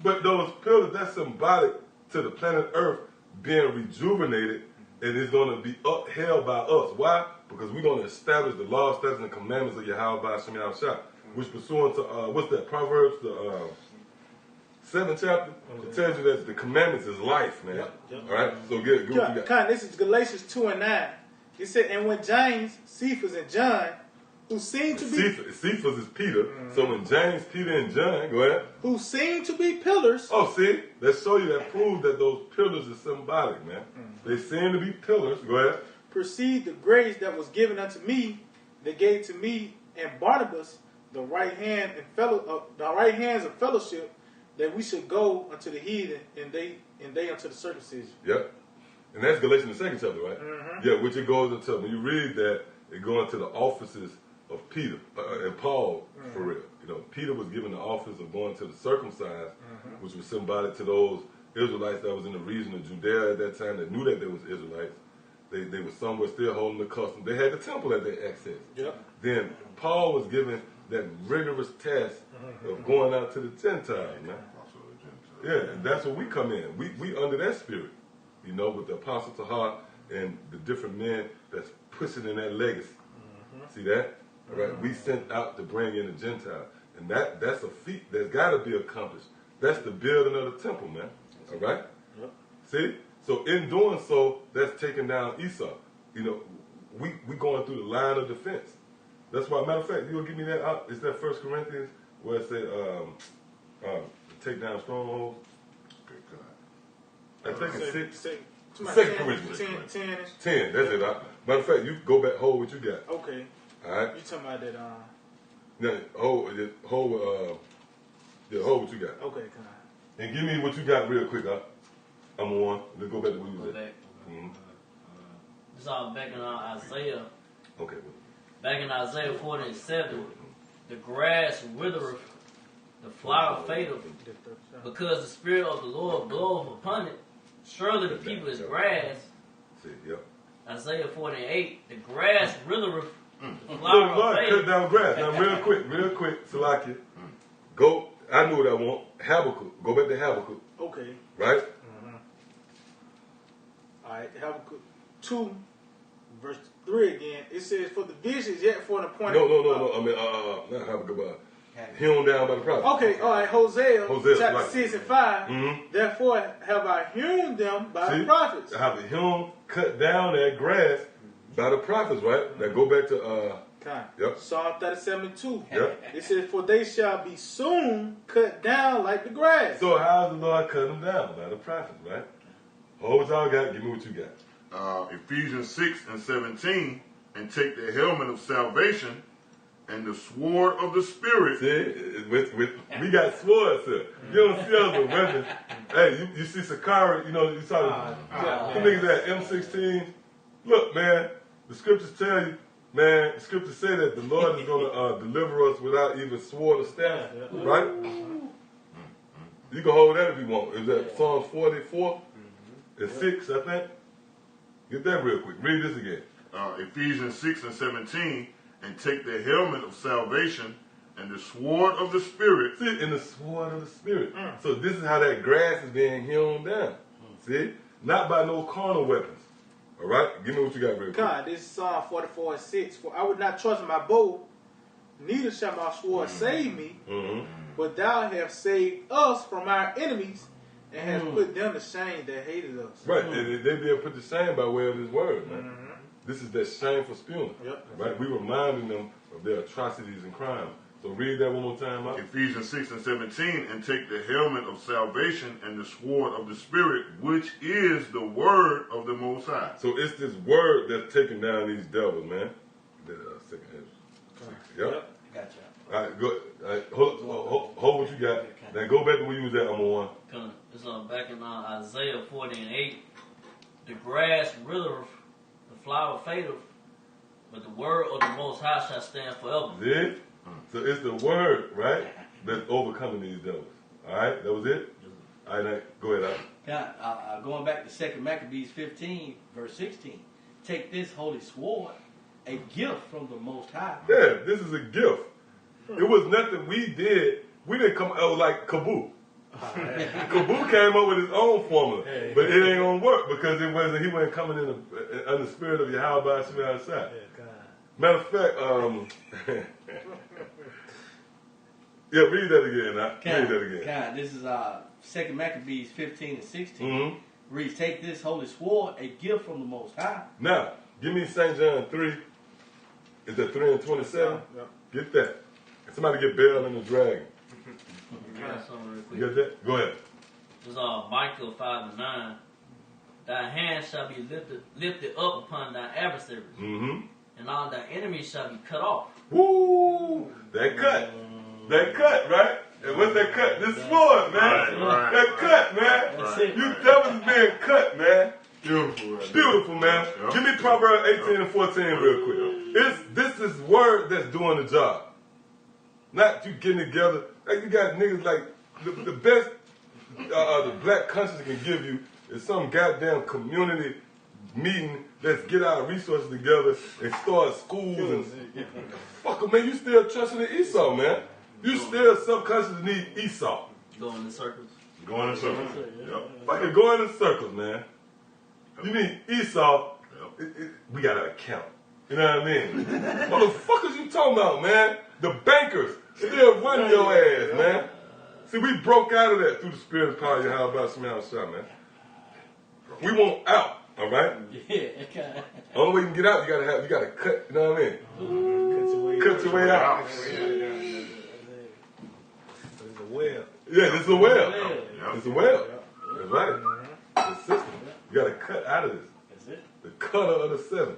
But those pillars, that's symbolic to the planet Earth being rejuvenated and it's going to be upheld by us. Why? Because we're going to establish the law, statutes, and commandments of Yahweh Shem Yahushua, which pursuant to, what's that, Proverbs, the 7th chapter? It tells you that the commandments is life, man. All right? So get what you got. This is Galatians 2 and 9. It said, and when James, Cephas, and John, who seem to be... Cephas is Peter. So when James, Peter, and John, go ahead. Who seem to be pillars. Oh, see? Let's show you that proves that those pillars are symbolic, man. They seem to be pillars. Go ahead. Perceive the grace that was given unto me, that gave to me and Barnabas the right hand and the right hands of fellowship, that we should go unto the heathen and they unto the circumcision. Yep. And that's Galatians the 2nd chapter, right? Yeah, which it goes into, when you read that, it goes into the offices of Peter and Paul, for real. You know, Peter was given the office of going to the circumcised, which was symbolic to those Israelites that was in the region of Judea at that time that knew that there was Israelites. They were somewhere still holding the custom. They had the temple at their access. Yep. Then Paul was given that rigorous task of going out to the Gentiles, man. Yeah, and that's where we come in. We under that spirit, you know, with the Apostle Tahar and the different men that's pushing in that legacy. See that? All right, we sent out to bring in the Gentile, and that's a feat that's got to be accomplished. That's the building of the temple, man. All right. Yep. See, so in doing so, that's taking down Esau. You know, we going through the line of defense. That's why. Matter of fact, you gonna give me that out? It's that 1 Corinthians where it said, take down strongholds. I think it's 6. 2 Corinthians. 10. That's it. Matter of fact, you go back. Hold what you got. Okay. All right. You talking about that? No, hold what you got. Okay, come on. And give me what you got real quick. I'm on. Let's go back to what you Go said. back. This all back in Isaiah. Okay. Back in Isaiah 47, the grass withereth the flower fadeth, because the Spirit of the Lord bloweth upon it. Surely the people is grass. See, yep. Isaiah 48, the grass withereth, the Look, flower Lord, cut fadeth. down grass. Now, real quick, Salakia. Go, I know what I want. Habakkuk. Go back to Habakkuk. Okay. Right? All right. Habakkuk 2, verse 3 again. It says, for the vision is yet for an appointed. No. I mean, not Habakkuk, but hewn down by the prophet. Okay, all right. Hosea chapter right. 6 and 5. Therefore have I hewn them by the prophets. I have a hewn, cut down that grass by the prophets, right? Now go back to yep. Psalm 37:2. Yep. It says, for they shall be soon cut down like the grass. So how's the Lord cut them down? By the prophets, right? Hold what y'all got, give me what you got. Ephesians 6 and 17, and take the helmet of salvation and the sword of the Spirit. See, we got swords here. You don't see us with weapons. Hey, you see Sakara, you know, you saw the niggas at M16. Look, man, the scriptures tell you, man, the scriptures say that the Lord is going to deliver us without even sword or staff, right? You can hold that if you want. Is that Psalms 44 and 6, I think? Get that real quick. Read this again. Ephesians 6 and 17, and take the helmet of salvation and the sword of the Spirit. See, and the sword of the Spirit. So this is how that grass is being hewn down. See? Not by no carnal weapons. All right? Give me what you got real quick. God, this is Psalm 44 and 6. For I would not trust my bow, neither shall my sword save me, but thou hast saved us from our enemies, and hast put them to shame that hated us. Right, and they be put to shame by way of this word, man. This is that shameful spewing. Yep. Right? We reminding them of their atrocities and crimes. So read that one more time out. Ephesians 6 and 17, and take the helmet of salvation and the sword of the Spirit, which is the word of the Most High. So it's this word that's taking down these devils, man. Second hand. Yep. Gotcha. All right, go. All right, hold what you got. Now go back to where you was at, number one. It's back in Isaiah 40 and 8. The grass withereth, the flower fadeth, but the word of the Most High shall stand forever. See? So it's the word, right, that's overcoming these devils. All right, that was it? All right, now, go ahead, God, going back to 2 Maccabees 15, verse 16. Take this holy sword, a gift from the Most High. Yeah, this is a gift. It was nothing we did. We didn't come out like Kabu. Kabu came up with his own formula, but it ain't gonna work because he wasn't coming in under the spirit of Yahweh Shemai outside. Matter of fact, yeah, read that again. Read that again. God, this is 2 Maccabees 15 and 16. Reads, take this holy sword, a gift from the Most High. Now, give me St. John 3. Is that 3 and 27? Get that. Somebody get Bell and the Dragon. You got that? Go ahead. It's Micah 5 and 9. Thy hand shall be lifted up upon thy adversaries, and all thy enemies shall be cut off. Woo! That cut. That cut, right? And what's that cut? This sword, man. Right. That cut, man. That's it. You devils being cut, man. Beautiful. Beautiful, man. Yep. Give me Proverbs 18 and 14 real quick. This is word that's doing the job. Not you getting together. Like you got niggas like the best the black countries can give you is some goddamn community meeting. Let's get our resources together and start schools and fuck 'em, man. You still trusting in Esau, man. You still subconsciously need Esau. Going in circles. Going in circles. Yep. Fucking going in circles, man. You need Esau. We got an account. You know what I mean? What the fuck is you talking about, man? The bankers still run your ass, man. See, we broke out of that through the spirit and power of Yahweh Shemai Shah, man. We want out, all right? Yeah, okay. The only way you can get out, you gotta cut, you know what I mean? Cut your way out. It's a well. Yeah, this is a well. Yep. It's a well. That's right. The system. You gotta cut out of this. That's it. The cutter of the seven.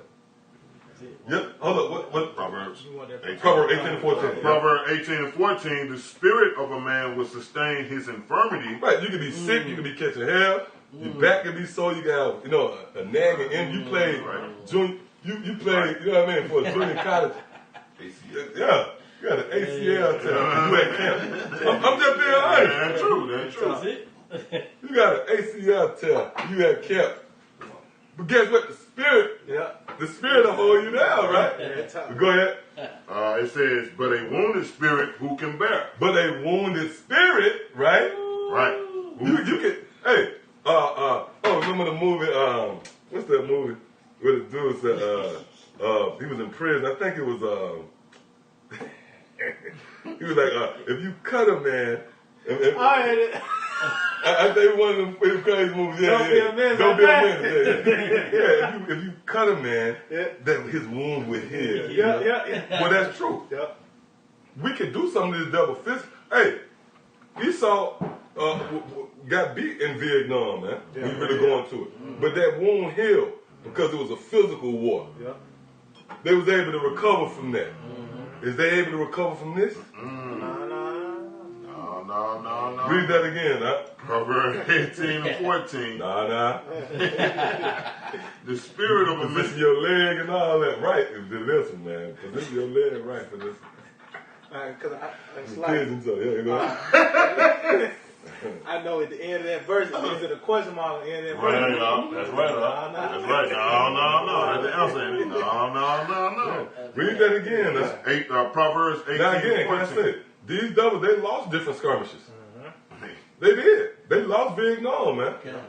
Yep. Hold up. What? Proverbs 18. Proverbs 18 and 14. Proverbs 18 and 14, the spirit of a man will sustain his infirmity. Right. You can be sick. You can be catching hell. Your back can be sore. You can have, you know, a nagging. And you played junior. You played. You know what I mean? For a junior college. Yeah. You got an ACL tear. You at camp. I'm just being honest. That's true. That's true. That's it. You got an ACL tear. You at camp. But guess what? The spirit will hold you down, right? Go ahead. It says, but a wounded spirit who can bear. But a wounded spirit, right? Right. You can, hey, remember the movie, what's that movie? Where the dude said, he was in prison. I think it was, he was like, if you cut a man, I think one of them crazy movies. Don't be a man. Don't be a man. Yeah. If you cut a man, then his wound will heal. Yeah. Well, that's true. Yeah. We can do something to this double fist. Hey, Esau got beat in Vietnam, man. We really going to it. But that wound healed because it was a physical war. Yeah. They was able to recover from that. Is they able to recover from this? No. Read that again, huh? Proverbs 18 and 14. Nah. The spirit of a Position man. your leg and all that right is to listen, man. Position your leg right for this. Because it's The like, kids and stuff. Yeah, you know. I know at the end of that verse, is it a question mark at the end of that verse? That's right. That's right. No. That's the answer. No. Read that again, huh? Proverbs 18 Now again, and can I 14. say, these doubles, they lost different skirmishes. They did. They lost Vietnam, man. Yep.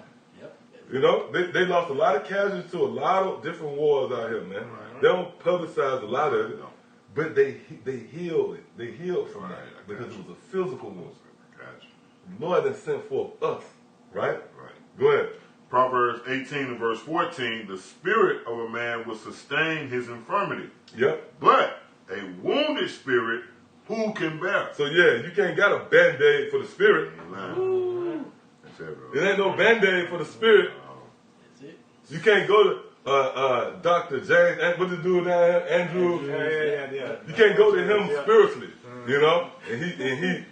You know, they lost a lot of casualties to a lot of different wars out here, man. They don't publicize a lot of it, but they healed it. They healed from that because it was a physical war. Gotcha. The Lord has sent forth us, right? Right. Go ahead. Proverbs 18 and verse 14, the spirit of a man will sustain his infirmity. Yep. But a wounded spirit, who can bear? So yeah, you can't got a band-aid for the spirit. That's it, bro. It ain't no band-aid for the spirit. That's it. You can't go to Dr. James, and what the dude down here, Andrew. Yeah. You can't go to him spiritually, you know? And he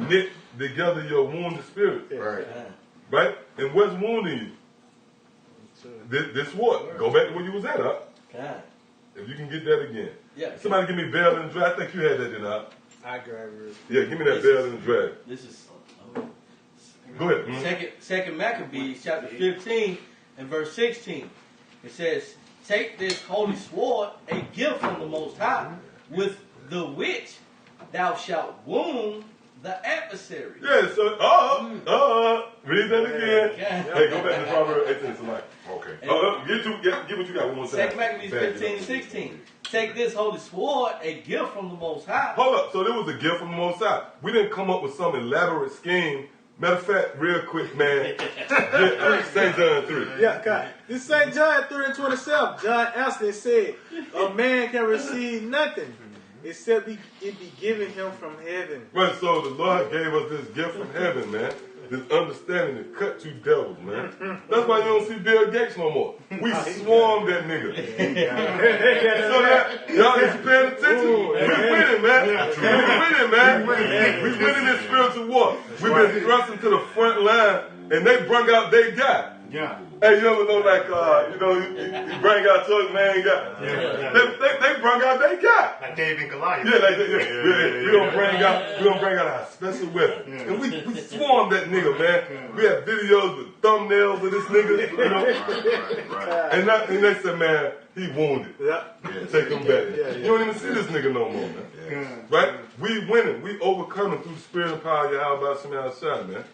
knit together your wounded spirit, Right. right? And what's wounding you? This what? Go back to where you was at, huh? God. If you can get that again. Yeah. Somebody give me Bell in the Drag. I think you had that, didn't I? I grab it. Yeah, give me that Bell in the Drag. This is Go ahead. Second Maccabees chapter 15 and verse 16. It says, take this holy sword, a gift from the Most High, with the which thou shalt wound the adversary. Yeah, so, read that again. Hey, go back to Proverbs 18 tonight. Okay. Get what you got one more time. Second Maccabees 15 and 16. Take this holy sword, a gift from the Most High. Hold up. So there was a gift from the Most High. We didn't come up with some elaborate scheme. Matter of fact, real quick, man. St. John 3. Yeah, God. This St. John 3 and 27. John answered and said, a man can receive nothing except it be given him from heaven. Right, so the Lord gave us this gift from heaven, man. This understanding to cut two devils, man. That's why you don't see Bill Gates no more. We swarmed that nigga. So that, y'all is paying attention? We winning, man. We winning, man. We winning this spiritual war. We've been thrusting to the front line, and they brung out their guy. Yeah. Hey, you ever know, like, you bring out your main guy. They brung out their guy. Like David and Goliath. Yeah. We don't bring out our special weapon. And we swarmed that nigga, man. We have videos with thumbnails of this nigga, you know. Right. And they said, man, he wounded. Yeah. Take him back. You don't even see this nigga no more, man. Right? We winning. We overcoming through the spirit and power of Yahweh Shemel Shai, man.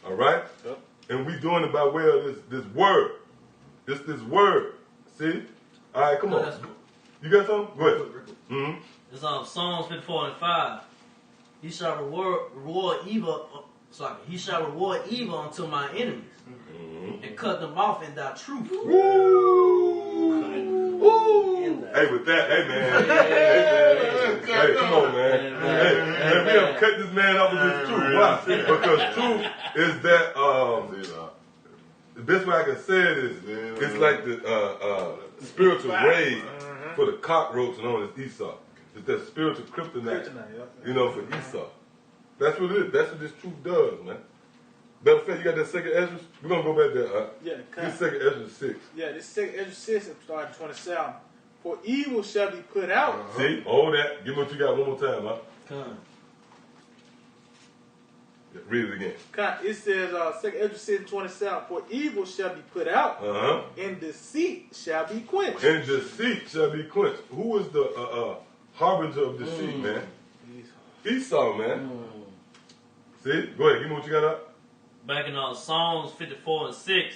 All right? Yep. And we doing it by way of this word. This word. See? All right, come on. You got something? Go ahead. Mm-hmm. It's Psalms 54 and 5. He shall reward evil. He shall reward evil unto my enemies, and cut them off in thy truth. Woo! Hey, with that, hey man. Hey, come on, man. Hey, we have cut this man up with his truth. Why? Because truth is that the best way I can say it is it's like the spiritual raid for the cockroach known as Esau. It's that spiritual kryptonite, you know, for Esau. That's what it is. That's what this truth does, man. Matter of fact, you got that second Ezra? We're going to go back there. Yeah, this second Ezra 6. Yeah, this second Ezra 6 starting 27. for evil shall be put out. See, all that. Give me what you got one more time, huh? Come. Read it again. It says, 2 Ezra 6:27, for evil shall be put out, and deceit shall be quenched. And deceit shall be quenched. Who is the harbinger of deceit, man? Esau, man. See? Go ahead. Give me what you got up. Back in Psalms 54 and 6,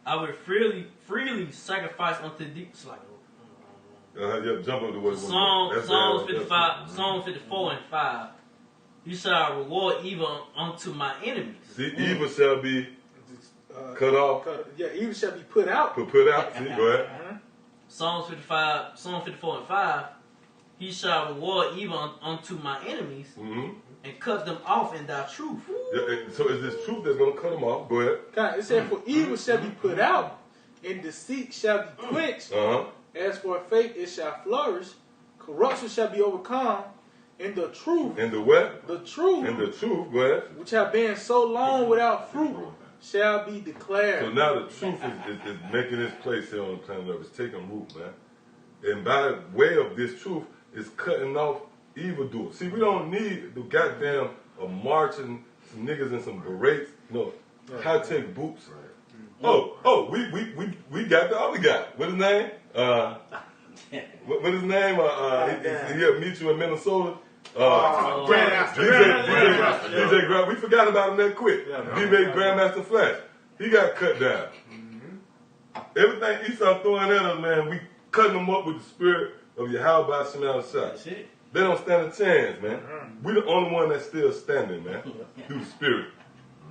I will freely sacrifice unto thee. Yep, jump up the word. Psalms 54 and 5. You shall reward evil unto my enemies. See, evil shall be cut off. Evil shall be put out. Put out. See, go ahead. Psalms 54 and 5. He shall reward evil unto my enemies and cut them off in thy truth. Yeah, so is this truth that's going to cut them off? Go ahead. It said, for evil shall be put out, and deceit shall be quenched. As for faith, it shall flourish. Corruption shall be overcome. And the truth. And the what? The truth. And the truth, go ahead. Which have been so long without fruit shall be declared. So now the truth is making its place here on the planet Earth. It's taking root, man. And by way of this truth, it's cutting off evildoers. See, we don't need the goddamn marching some niggas in some berets. No, high-tech boots. We got the other guy. What's his name? What his name? He'll meet you in Minnesota. DJ Grab. We forgot about him that quick. He made Grandmaster Flash. He got cut down. Everything Esau throwing at us, man, we cutting them up with the spirit of Yahweh Shemel Shah. They don't stand a chance, man. We the only one that's still standing, man, through the spirit.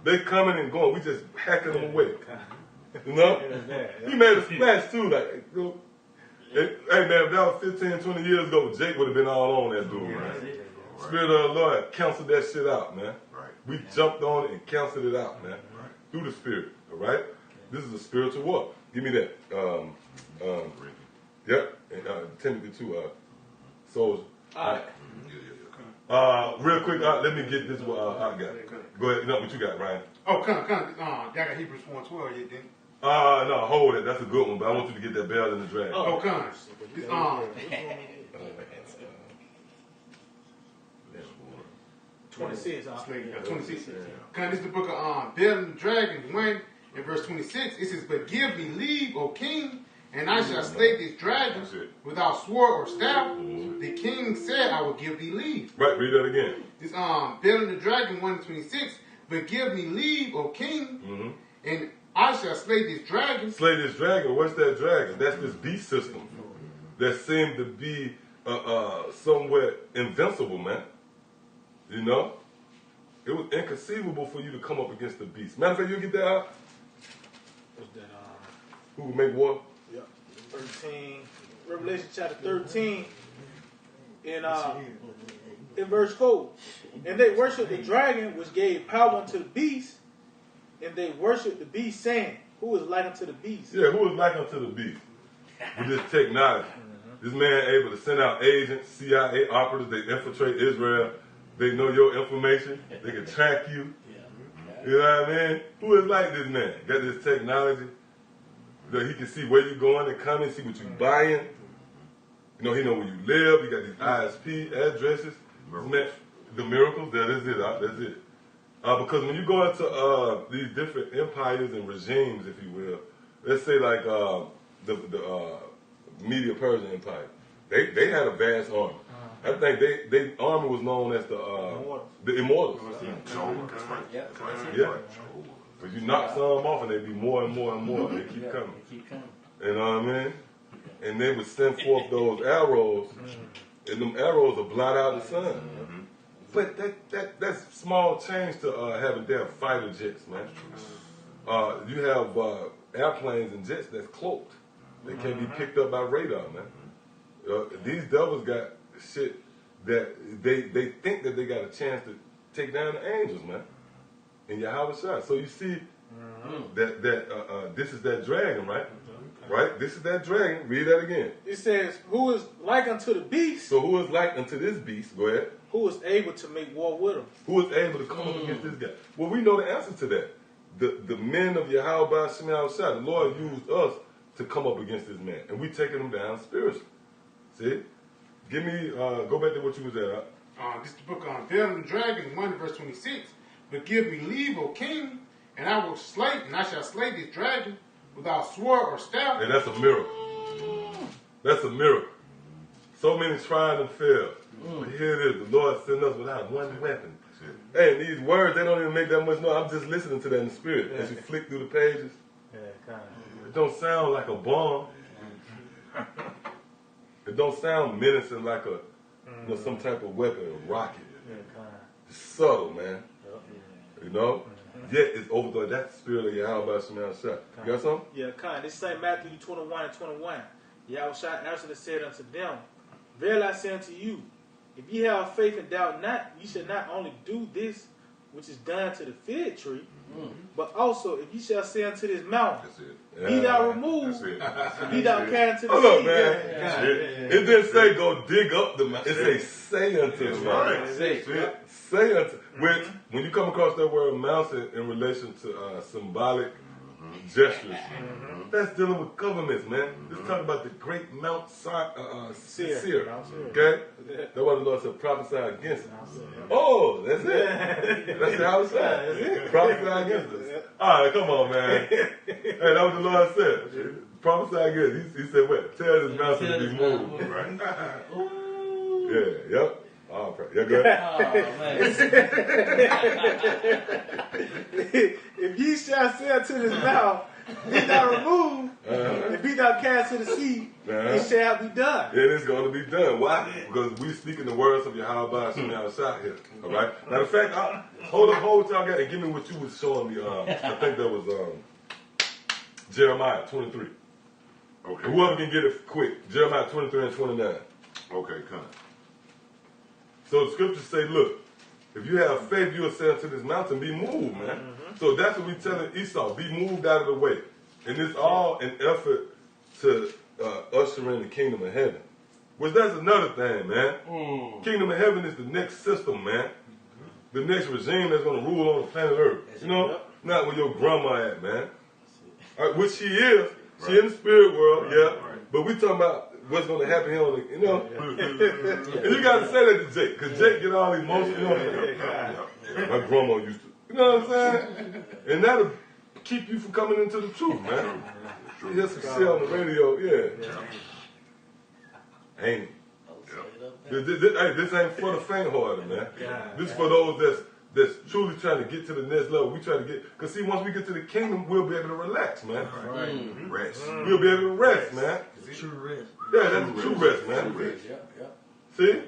They coming and going. We just hacking them away. You know? He made a splash, too. Like, hey, man, if that was 15, 20 years ago, Jake would have been all on that dude, man. Spirit of the Lord canceled that shit out, man. We jumped on it and canceled it out, man. Through the spirit, all right? This is a spiritual war. Give me that. Yep. And Timothy 2, soldier. All right. Real quick, let me get this what I got. Go ahead. No, what you got, Ryan? Oh, y'all got Hebrews 4:12 yet, didn't you? No, hold it. That's a good one, but I want you to get that bell in the dragon. Oh, come. It's 26. 26. Come, this is the book of Bell and the Dragon 1 and verse 26. It says, but give me leave, O king, and I shall slay this dragon without sword or staff. The king said, I will give thee leave. Right, read that again. This Bell and the Dragon 1 and 26. But give me leave, O king, and I shall slay this dragon. Slay this dragon. What's that dragon? That's this beast system that seemed to be somewhat invincible, man. You know? It was inconceivable for you to come up against the beast. Matter of fact, you get that out? What's that? Who would make war? Yeah. 13. Revelation chapter 13. In verse 4. And they worshiped the dragon which gave power unto the beast. And they worshiped the beast, saying, who is like unto the beast? Yeah, who is like unto the beast? With this technology. This man able to send out agents, CIA operatives, they infiltrate Israel. They know your information. They can track you. You know what I mean? Who is like this man? Got this technology that he can see where you're going and coming, see what you're buying. You know, he know where you live. He got these ISP addresses. The miracles, that is it. That's it. Because when you go into these different empires and regimes, if you will, let's say like the Media Persian Empire, they had a vast army. I think their army was known as the Immortals. Yeah. Because you knock some off and they'd be more and more and more. They keep coming. You know what I mean? And they would send forth those arrows, and them arrows will blot out the sun. But that's small change to having damn fighter jets, man. You have airplanes and jets that's cloaked. They can't be picked up by radar, man. These devils got shit that they think that they got a chance to take down the angels, man. And Yahweh Shah. So you see that this is that dragon, right? Right? This is that dragon. Read that again. It says, who is like unto the beast? So who is like unto this beast? Go ahead. Who is able to make war with him? Who is able to come up against this guy? Well, we know the answer to that. The men of Yahweh Shemel Shah, the Lord used us to come up against this man. And we taking him down spiritually. See? Give me, go back to what you was at. This is the book on Veil and the Dragon, 1 verse 26. But give me leave, O king, and I will slay, and I shall slay this dragon without sword or staff. And that's a miracle. That's a miracle. So many tried and failed. But here it is. The Lord sent us without one weapon. Hey, these words, they don't even make that much noise. I'm just listening to that in the spirit. As you flick through the pages, it don't sound like a bomb. It don't sound menacing like a, you know, some type of weapon, a rocket. It's subtle, man. You know? Yet it's overthrown. That's the spirit of Yahweh Shemel Shah. You got something? Yeah, kind. This same Matthew 21 and 21. Yahweh Shah answered and said unto them, Verily I say unto you, if ye have faith and doubt not, ye shall not only do this which is done to the fig tree, but also if ye shall say unto this mountain, be thou removed, be thou cast into the sea. Hold up, man. It didn't say go dig up the mountain. It say unto the mountain. Say unto. When you come across that word mountain in relation to symbolic gestures, that's dealing with governments, man. This is talking about the great Mount Seir. Okay? That's why the Lord said prophesy against it. Oh, that's it. That's how it's said. Prophesy against us. All right, come on, man. Hey, that was the Lord said. Prophesy against it. He said, what? Tell this mountain to be moved. Right? Yeah, yep. Oh, you're good. If ye shall say unto this mountain, be thou removed, and be thou cast to the sea, it shall be done. It is going to be done. Why? Because we speaking the words of Yahweh Shemel Shah here. All right. Now, the fact, hold y'all got and give me what you was showing me. I think that was Jeremiah 23. Okay. Whoever can get it quick. Jeremiah 23 and 29. Okay, come. So the scriptures say, look, if you have faith, you will say unto this mountain, be moved, man. So that's what we telling Esau, be moved out of the way. And it's all an effort to usher in the kingdom of heaven. Which that's another thing, man. Kingdom of heaven is the next system, man. The next regime that's going to rule on the planet Earth. You know? Not where your grandma at, man. Which she is. She in the spirit world, But we talking about what's going to happen here on the, you know? And you got to say that to Jake, because Jake get all emotional. You know? My grandma used to. You know what I'm saying? And that'll keep you from coming into the truth, man. You hear some shit on the radio, Ain't it? This ain't for the faint-hearted, man. This is for those that's truly trying to get to the next level. We try to get, because see, once we get to the kingdom, we'll be able to relax, man. Rest. We'll be able to rest, man. True rest. Yeah, that's the true rest, man. See?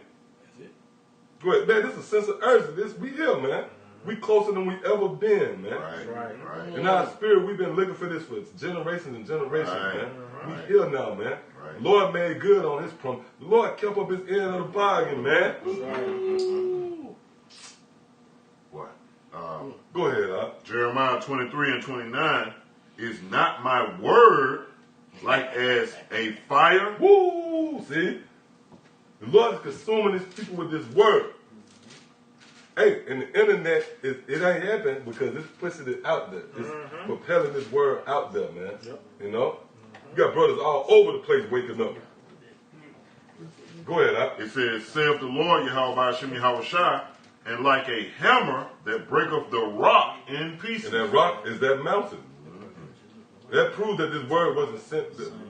Go ahead, man, this is a sense of urgency. We here, man. We closer than we ever been, man. Right. In our spirit, we've been looking for this for generations and generations, man. We here now, man. The Lord made good on his promise. The Lord kept up his end of the bargain, man. What? Go ahead, Jeremiah 23 and 29 is not my word like as a fire. Woo! See? The Lord is consuming his people with this word. Hey, and the internet, it ain't happening because it's pushing it out there. It's propelling this word out there, man. You know? You got brothers all over the place waking up. Go ahead, It says, saith the Lord, Yahweh Shem Yahweh Shai, and like a hammer that breaketh the rock in pieces. And that rock is that mountain. That proves that this word wasn't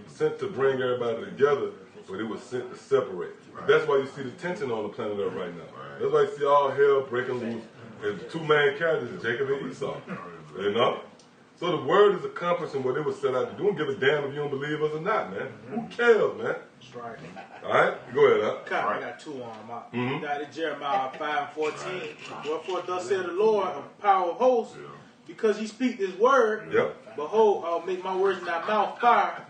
sent to bring everybody together, but it was sent to separate. That's why you see the tension on the planet Earth right now. That's why you see all hell breaking loose. And the two main characters, Jacob and Esau. You know? So the word is accomplishing what it was set out to do. Don't give a damn if you don't believe us or not, man. Who cares, man? That's right. All right? Go ahead, I got two on them. Got it, Jeremiah 5:14. Wherefore thus said the Lord of power of hosts, because ye speak this word, behold, I'll make my words in thy mouth fire,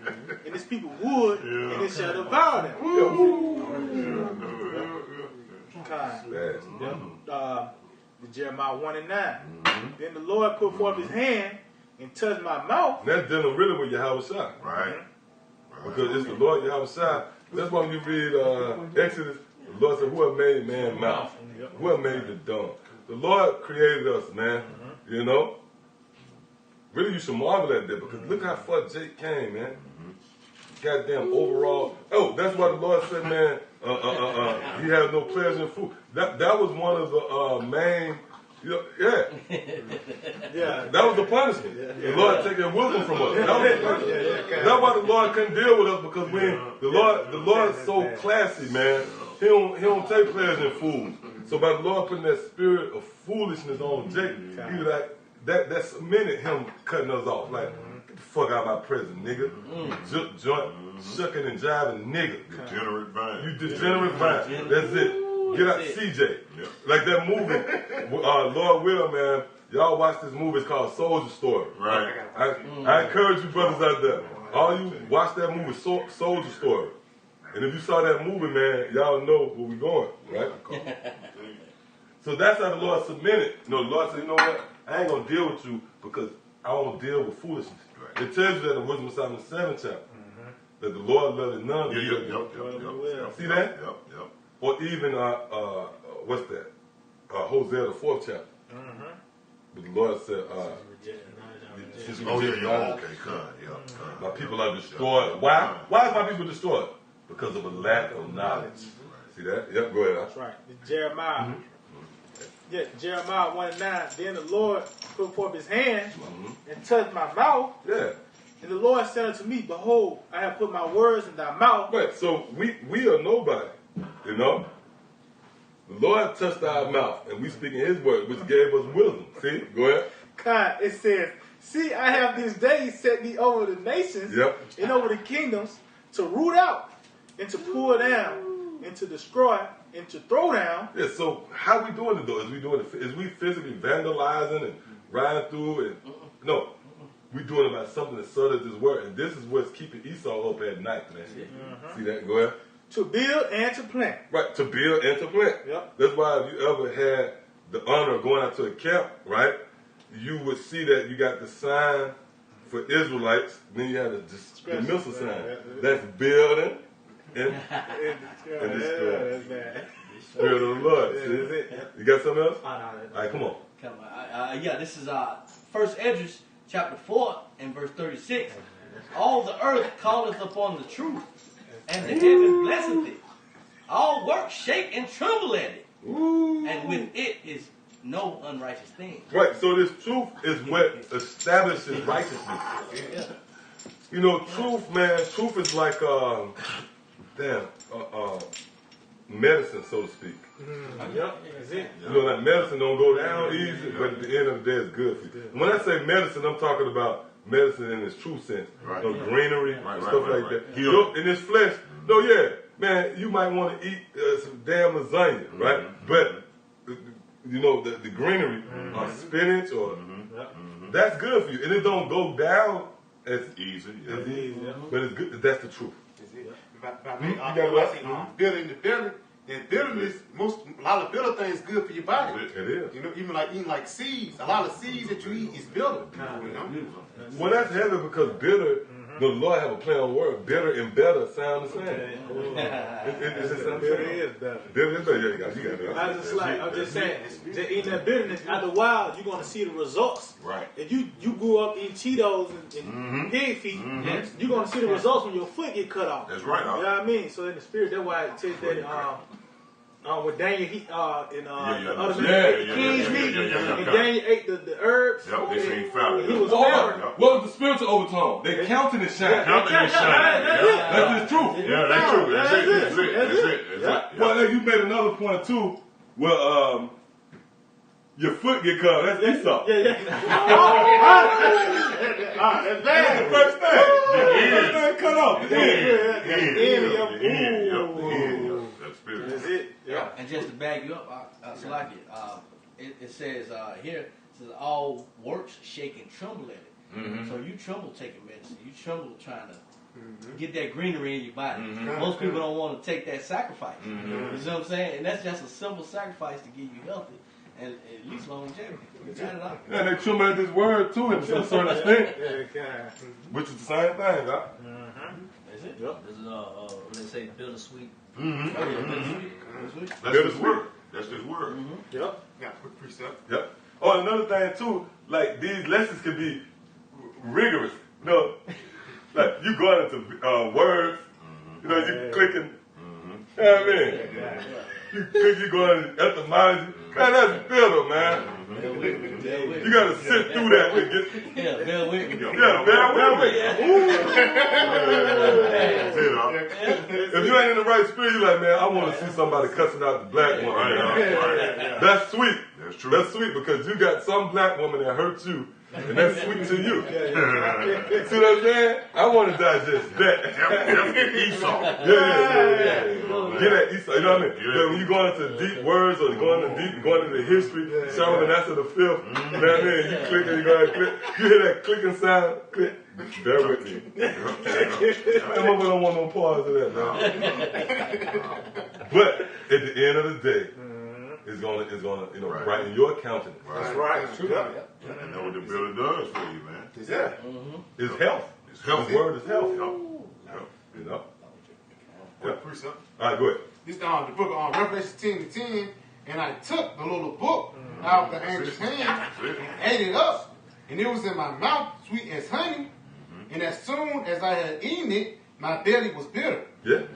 and this people wood, and it shall devour them. The Jeremiah 1 and 9. Then the Lord put forth his hand and touched my mouth. And that's dealing really with Yahweh Shai. Right. Because it's the Lord Yahweh Shai. That's why when you read Exodus, the Lord said, who have made man's mouth? Who have made the dung? The Lord created us, man. You know? really you should marvel at that because look how far Jake came, man. Goddamn overall. Oh, that's why the Lord said, man, he has no pleasure in food. That was one of the main, yeah. That was the punishment. The Lord taking wisdom from us. That was the punishment. That's why the Lord couldn't deal with us because when the Lord's so classy, man. He don't take pleasure in food. So by the Lord putting that spirit of foolishness on Jake, he was like that cemented him cutting us off. Like, get the fuck out of my presence, nigga. Joint, shucking and jiving, nigga. Degenerate vine. You degenerate vine. That's it. Get out CJ. Yep. Like that movie, Lord Will, man. Y'all watch this movie, it's called Soldier Story. Right. I encourage you brothers out there. All you watch that movie, Soldier Story. And if you saw that movie, man, y'all know where we going, right? So that's how the Lord submitted. You know, the Lord said, you know what? I ain't going to deal with you because I won't deal with foolishness. Right. It tells you that in Wisdom of Solomon 7th chapter, that the Lord loved none. Yep. See that? Yep. Or even, what's that? Hosea, the 4th chapter. But the Lord said, my people are destroyed. Why? Why is my people destroyed? Because of a lack of knowledge. See that? Yep, go ahead. That's right. Jeremiah. Yeah, Jeremiah 1:9. Then the Lord put forth his hand and touched my mouth. Yeah. And the Lord said unto me, behold, I have put my words in thy mouth. Right, so we are nobody, you know? The Lord touched our mouth, and we speaking his word, which gave us wisdom. See? Go ahead. God, it says, see, I have this day set thee over the nations and over the kingdoms to root out and to pull down and to destroy and to throw down. Yeah, so how we doing it though? Is we physically vandalizing and riding through and no. We doing it by something that subtle as this word. And this is what's keeping Esau up at night, man. See that? Go ahead. To build and to plant. Right, to build and to plant. Yep. That's why if you ever had the honor of going out to a camp, right, you would see that you got the sign for Israelites, then you have the missile sign. That's building and destroy. Spirit of the Lord. You got something else? All right, come on. This is First Esdras chapter 4 and verse 36. All the earth calleth upon the truth, and the heaven blesseth it. All work shake and tremble at it. And with it is no unrighteous thing. Right, so this truth is what establishes righteousness. You know, truth, man, truth is like, medicine, so to speak. That's it. You know, like medicine don't go down easy, but at the end of the day, it's good for you. When I say medicine, I'm talking about medicine in its true sense. Right. You know, greenery, stuff like that. You know, in this flesh, man, you might want to eat some damn lasagna, right? But, you know, the greenery, spinach, or that's good for you. And it don't go down as easy. But it's good. That's the truth. Building the belly, and bitterness, a lot of bitter things good for your body. It is. You know, even like eating like seeds. A lot of seeds that you eat is bitter. You know? Well, that's heavy because bitter, the Lord have a play on word. Bitter and better sound the same. Bitter is better. Bitter is better. You got it. I'm just saying, just eating that bitterness, after a while, you're going to see the results. Right. If you grew up eating Cheetos and pig feet, you're going to see the results when your foot get cut off. That's right. You know what I mean? So in the spirit, that's why it says that when Daniel the king's meat, and Daniel ate the herbs, he was married. What was the spiritual overtone? They counting the shine. Counting the shine. That's the truth. Yeah, that's true. That's it. Well, you made another point too. Well, your foot get cut. That's Esau. That's That's the first thing. The thing cut off. The end. That's it. Yeah. And just to back you up, it says here, it says all works shake and tremble at it. So you tremble taking medicine. You tremble trying to get that greenery in your body. Most people don't want to take that sacrifice. You know what I'm saying? And that's just a simple sacrifice to get you healthy and at least longevity. Yeah, they tremble at this word too to a certain extent. Which is the same thing, huh? Is it? Yep. This is what they say, bittersweet. That's his word. That's his word. Yep. Yeah, quick precept. Yep. Oh, another thing too, like these lessons could be rigorous. You know, like you going into words, you know, you clicking. You know what I mean? You going into etymology. Man, that's bitter, man. You gotta sit through that to get. Yeah, bear with me. Yeah, bear with me. If you ain't in the right spirit, you like, man, I want to see somebody cussing out the black woman. Right. That's sweet. That's true. That's sweet because you got some black woman that hurt you, and that's sweet to you. See what I'm saying? I want to digest that. Esau. Yeah. Get that Esau. You know what I mean? Yeah. When you go into deep words or going into history, Solomon, that's in the fifth. You know what I mean? You click and you go and click. You hear that clicking sound? Click. Bear with me. I don't want no pause of that, man. But at the end of the day, it's gonna, you know, brighten your countenance. That's right. That's true. And know what the builder does for you, man. Yeah. It's health. It's healthy. His word is health. Yeah. You know? Quick precept. All right, go ahead. This is the book of Revelation 10:10, and I took the little book out of the angel's hand and ate it up, and it was in my mouth sweet as honey, and as soon as I had eaten it, my belly was bitter. Yeah.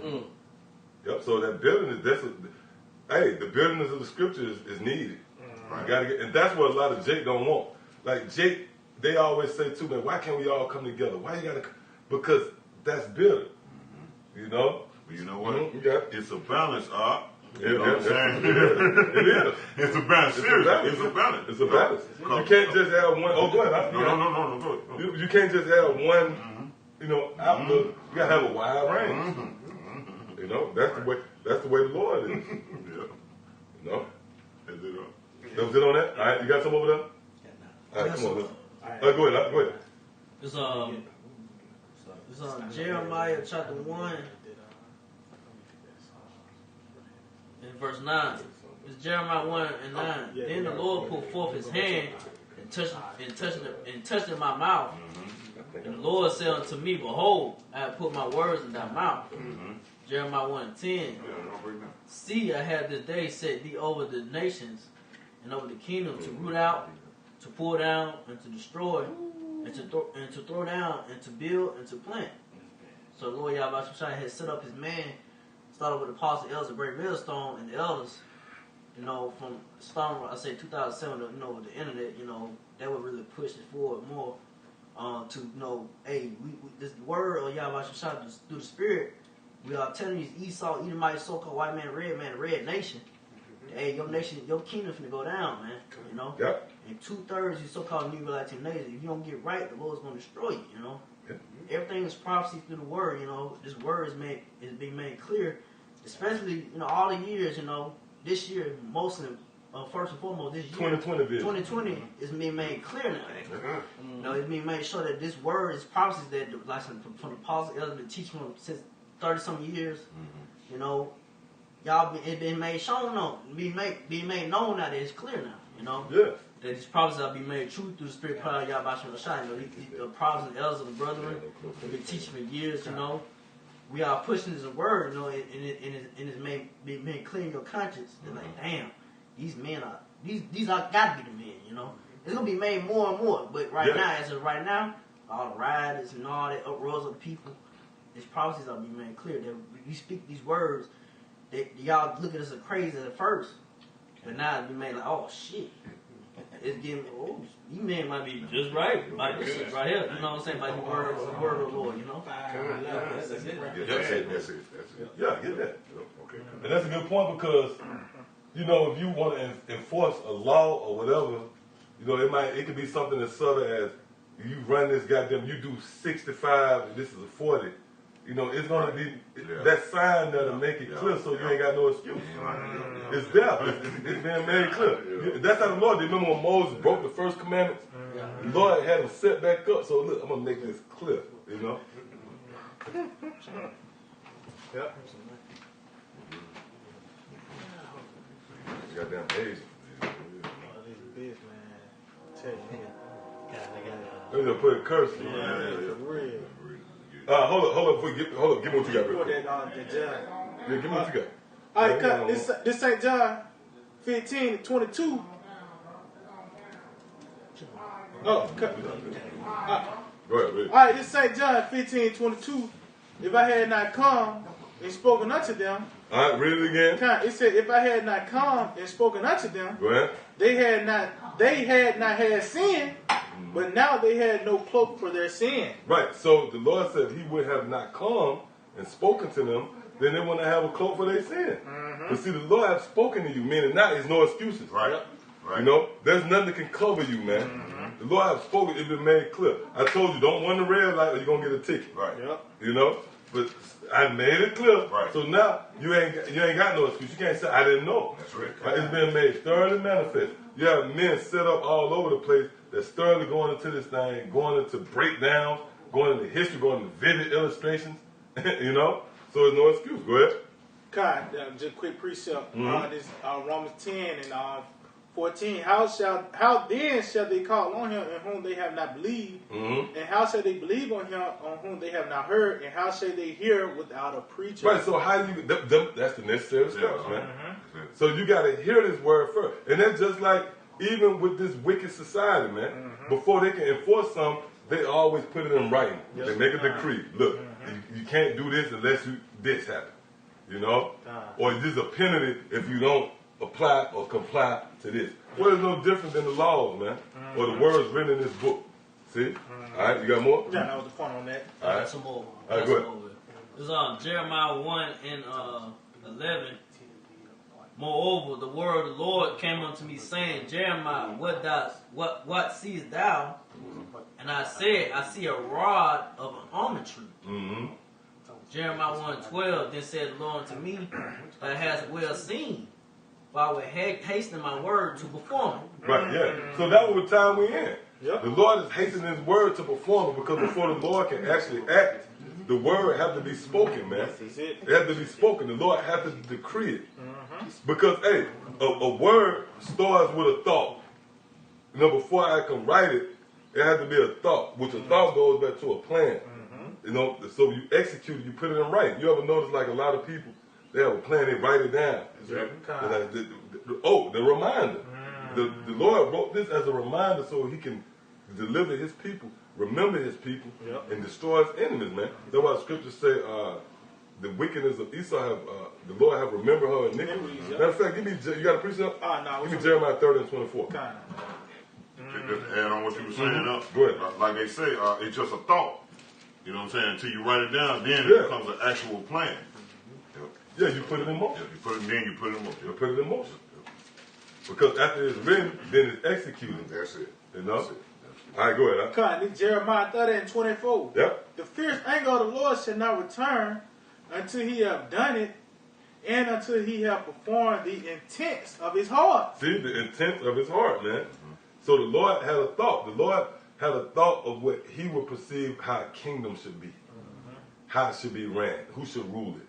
Yep. So that bitterness, the bitterness of the scripture is needed. You gotta get, and that's what a lot of Jake don't want. Like Jake, they always say too, man, why can't we all come together? Why you gotta? Because that's bitter. You know. But you know what? Yeah. It's a balance, Art. Yeah, You know what I'm saying? It is. It's a balance. Seriously, it's a balance. It's a balance. You can't just have one. Oh, go ahead. No, go ahead. You can't just have one. You know, outlook. You gotta have a wide range. You know, that's the way. That's the way the Lord is. Yeah. You know. Is it up? That was it on that? All right, you got some over there? All right, come on. Go ahead. It's Jeremiah chapter 1 and verse 9. It's Jeremiah 1 and 9. Then the Lord put forth his hand and touched in my mouth. And the Lord said unto me, behold, I have put my words in thy mouth. Jeremiah 1 and 10. See, I have this day set thee over the nations and over the kingdom to root out, to pull down, and to destroy, and to throw down, and to build, and to plant. So the Lord Yahweh Shai had set up his man, started with the apostle elders, a great millstone, and the elders, you know, from starting, I say 2007, you know, with the internet, you know, that would really push it forward more to, you know, hey, we this word of Yahweh Shai through the Spirit, we are telling these Esau, Edomite, so-called white man, red nation. Hey, your nation, your kingdom finna go down, man. You know? Yep. And 2/3 you so-called Negro Latin nations. If you don't get right, the Lord's gonna destroy you, you know? Everything is prophecy through the word, you know. This word is being made clear. Especially, you know, all the years, you know, this year, mostly, first and foremost, this year. 2020 is being made clear now. You know, it's being made sure that this word is prophecies that, like, from the apostles, elders, been teaching them since 30-some years, you know. Y'all, it been made shown on, be made known now that it's clear now, you know. Yeah. That these prophecies are being made true through the Spirit power of Yahweh Shai. You know, the prophets and elders of the brethren have been teaching for years, you know. We are pushing this word, you know, and it's made clear in your conscience. They're like, damn, these men are, these are got to be the men, you know. It's going to be made more and more, but now, as of right now, all the rioters and all the uproars of the people, these prophecies are being made clear. That we speak these words, that y'all look at us as crazy at first, but now it's been made like, oh shit, it's getting, oh, you men might be just right, like this shit right here, you know what I'm saying, like the word of the Lord, you know. That's it. Yeah, I get that. Okay. And that's a good point because, you know, if you want to enforce a law or whatever, you know, it could be something as subtle as you run this goddamn, you do 65, and this is a 40. You know, it's going to be that sign that'll make it clear so you ain't got no excuse. It's there. It's being made clear. That's how the Lord did. Remember when Moses broke the first commandments? The Lord had him set back up. So look, I'm going to make this clear, you know? Yep. Goddamn age. This bitch, man. Tell you, They're going to put a curse in for real. Hold up, give me what you got real Put quick. that on the John. Yeah, give me what you got. All right, cut. This St. John 15:22. Oh, cut. Go ahead, read. All right, this St. John 15:22. If I had not come and spoken unto them. All right, read it again. It said, if I had not come and spoken unto them, Go ahead. they had not had sin, but now they had no cloak for their sin. Right. So the Lord said he would have not come and spoken to them, then they wouldn't have a cloak for their sin. But see, the Lord has spoken to you, meaning now is no excuses. Right. Yep. Right. You know, there's nothing that can cover you, man. The Lord has spoken, it's been made clear. I told you, don't run the red light or you're going to get a ticket. Right. Yep. You know? But I made it clear. Right. So now you ain't got no excuse. You can't say I didn't know. That's right. It's been made thoroughly manifest. You have men set up all over the place that's thoroughly going into this thing, going into breakdowns, going into history, going into vivid illustrations. You know? So there's no excuse. Go ahead. God, just quick precept. This Romans 10 and 14. How then shall they call on him in whom they have not believed? And how shall they believe on him on whom they have not heard? And how shall they hear without a preacher? Right, so how you, that's the necessary steps, man. So you got to hear this word first. And that's just like, even with this wicked society, man, before they can enforce something, they always put it in writing. They make a decree. Look, you can't do this unless this happens. You know? Or there's a penalty if you don't apply or comply to this. Well, it's no different than the laws, man, or the words written in this book. See? All right, you got more? Yeah, that was the fun on that. All right. Some more. All right, go ahead. It's Jeremiah 1 and 11. Moreover, the word of the Lord came unto me, saying, Jeremiah, what seest thou? And I said, I see a rod of an almond tree. Jeremiah 1:12, then said the Lord unto me, thou hast well seen, for I will hasten my word to perform it. Right, yeah. So that was the time we're in. Yep. The Lord is hastening his word to perform it because before the Lord can actually act, the word has to be spoken, man. That's it. It has to be spoken. The Lord has to decree it. Because, hey, a word starts with a thought. You know, before I can write it, it has to be a thought, which a thought goes back to a plan. You know, so you execute it, you put it in writing. You ever notice, like, a lot of people, they have a plan, they write it down. The reminder. The Lord wrote this as a reminder so he can deliver his people, remember his people, and destroy his enemies, man. That's why the scriptures say the wickedness of Esau have, the Lord have remembered her iniquities. Matter of fact, you got a precept? No, Give me Jeremiah 30 and 24. Just to add on what you were saying, Go ahead. like they say, it's just a thought. You know what I'm saying? Until you write it down, then it becomes an actual plan. Yeah, you put it in motion. You put it in motion. You put it in motion. Because after it's written, then it's executed. That's it. You know? That's it. All right, go ahead. God, this Jeremiah 30 and 24. Yep. The fierce anger of the Lord shall not return until he have done it, and until he have performed the intents of his heart. See, the intent of his heart, man. So the Lord had a thought. The Lord had a thought of what he would perceive how a kingdom should be, how it should be ran, who should rule it.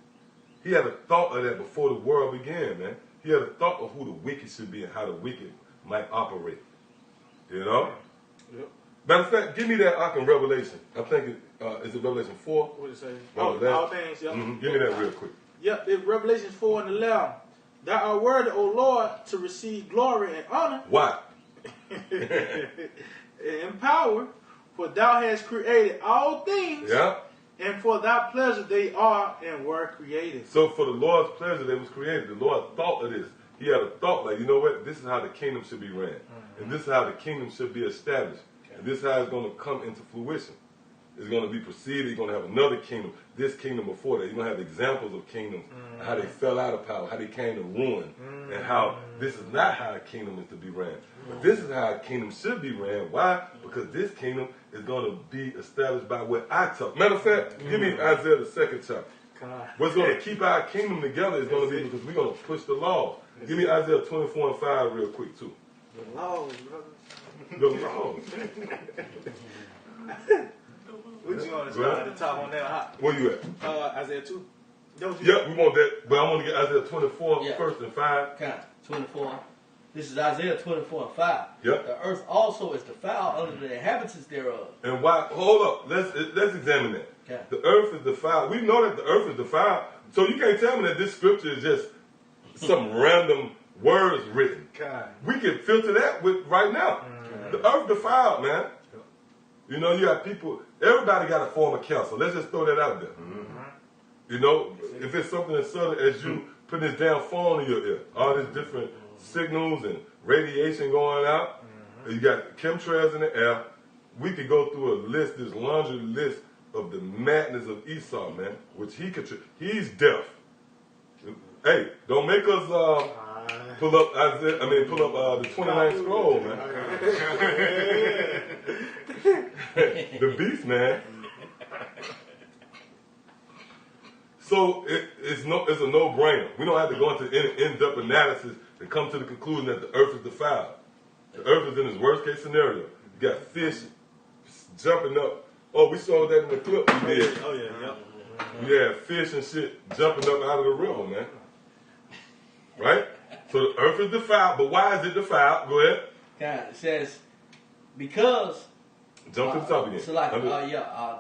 He had a thought of that before the world began, man. He had a thought of who the wicked should be and how the wicked might operate. You know? Yep. Matter of fact, give me that ark in Revelation. I think is it Revelation 4? What did it say? Revelation. All things, yep. Give me that real quick. Yep, it's Revelation 4 and 11. Thou art worthy, O Lord, to receive glory and honor Why? and power, for thou hast created all things, Yeah. and for thy pleasure they are and were created. So for the Lord's pleasure they was created. The Lord thought of this. He had a thought like, you know what? This is how the kingdom should be ran. And this is how the kingdom should be established. And this is how it's going to come into fruition. It's going to be preceded. You're going to have another kingdom. This kingdom before that. You're going to have examples of kingdoms, how they fell out of power, how they came to ruin, and how this is not how a kingdom is to be ran. But this is how a kingdom should be ran. Why? Because this kingdom is going to be established by what I taught. Matter of fact, give me Isaiah the 2nd chapter. What's going to keep our kingdom together is going to be because we're going to push the law. Give me Isaiah 24 and 5 real quick, too. The laws, brother. The laws. What you want to start at the top on that? Where you at? Isaiah 2. Don't you? Yep, we want that. But I want to get Isaiah 24 Yeah. first and 5. Count 24. This is Isaiah 24 and 5. Yep. The earth also is defiled under the inhabitants thereof. And why? Hold up. Let's examine that. Okay. The earth is defiled. We know that the earth is defiled. So you can't tell me that this scripture is just some random words written. God. We can filter that with right now. The earth defiled, man. You know, you got people, everybody got a form of counsel. Let's just throw that out there. You know, if it's something as subtle as you putting this damn phone in your ear, all these different signals and radiation going out, and you got chemtrails in the air, we could go through a list, this laundry list of the madness of Esau, man, which he's deaf. Hey, don't make us pull up the 29th scroll, man. The beast, man. So it's a no-brainer. We don't have to go into in-depth analysis to come to the conclusion that the earth is defiled. The earth is in its worst-case scenario. You got fish jumping up. Oh, we saw that in the clip we did. Oh, yeah, yeah. You had fish and shit jumping up out of the river, man. Right? So the earth is defiled, but why is it defiled? Go ahead. It says, because... Jump to the top again. So like,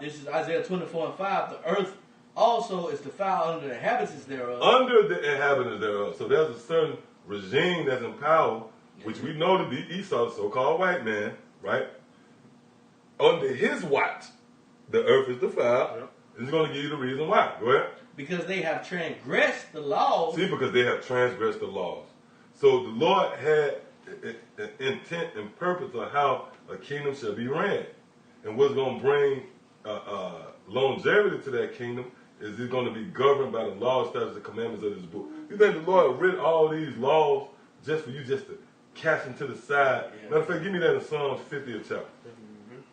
this is Isaiah 24:5. The earth also is defiled under the inhabitants thereof. Under the inhabitants thereof. So there's a certain regime that's in power, which we know to be Esau, the so-called white man, right? Under his watch, the earth is defiled. Yep. It's going to give you the reason why. Go ahead. Because they have transgressed the laws. See, because they have transgressed the laws. So the Lord had an intent and purpose of how a kingdom shall be ran. And what's going to bring longevity to that kingdom is it's going to be governed by the laws, statutes, and commandments of this book. You think the Lord written all these laws just for you just to cast them to the side? Yeah. Matter of fact, give me that in Psalms 50th chapter.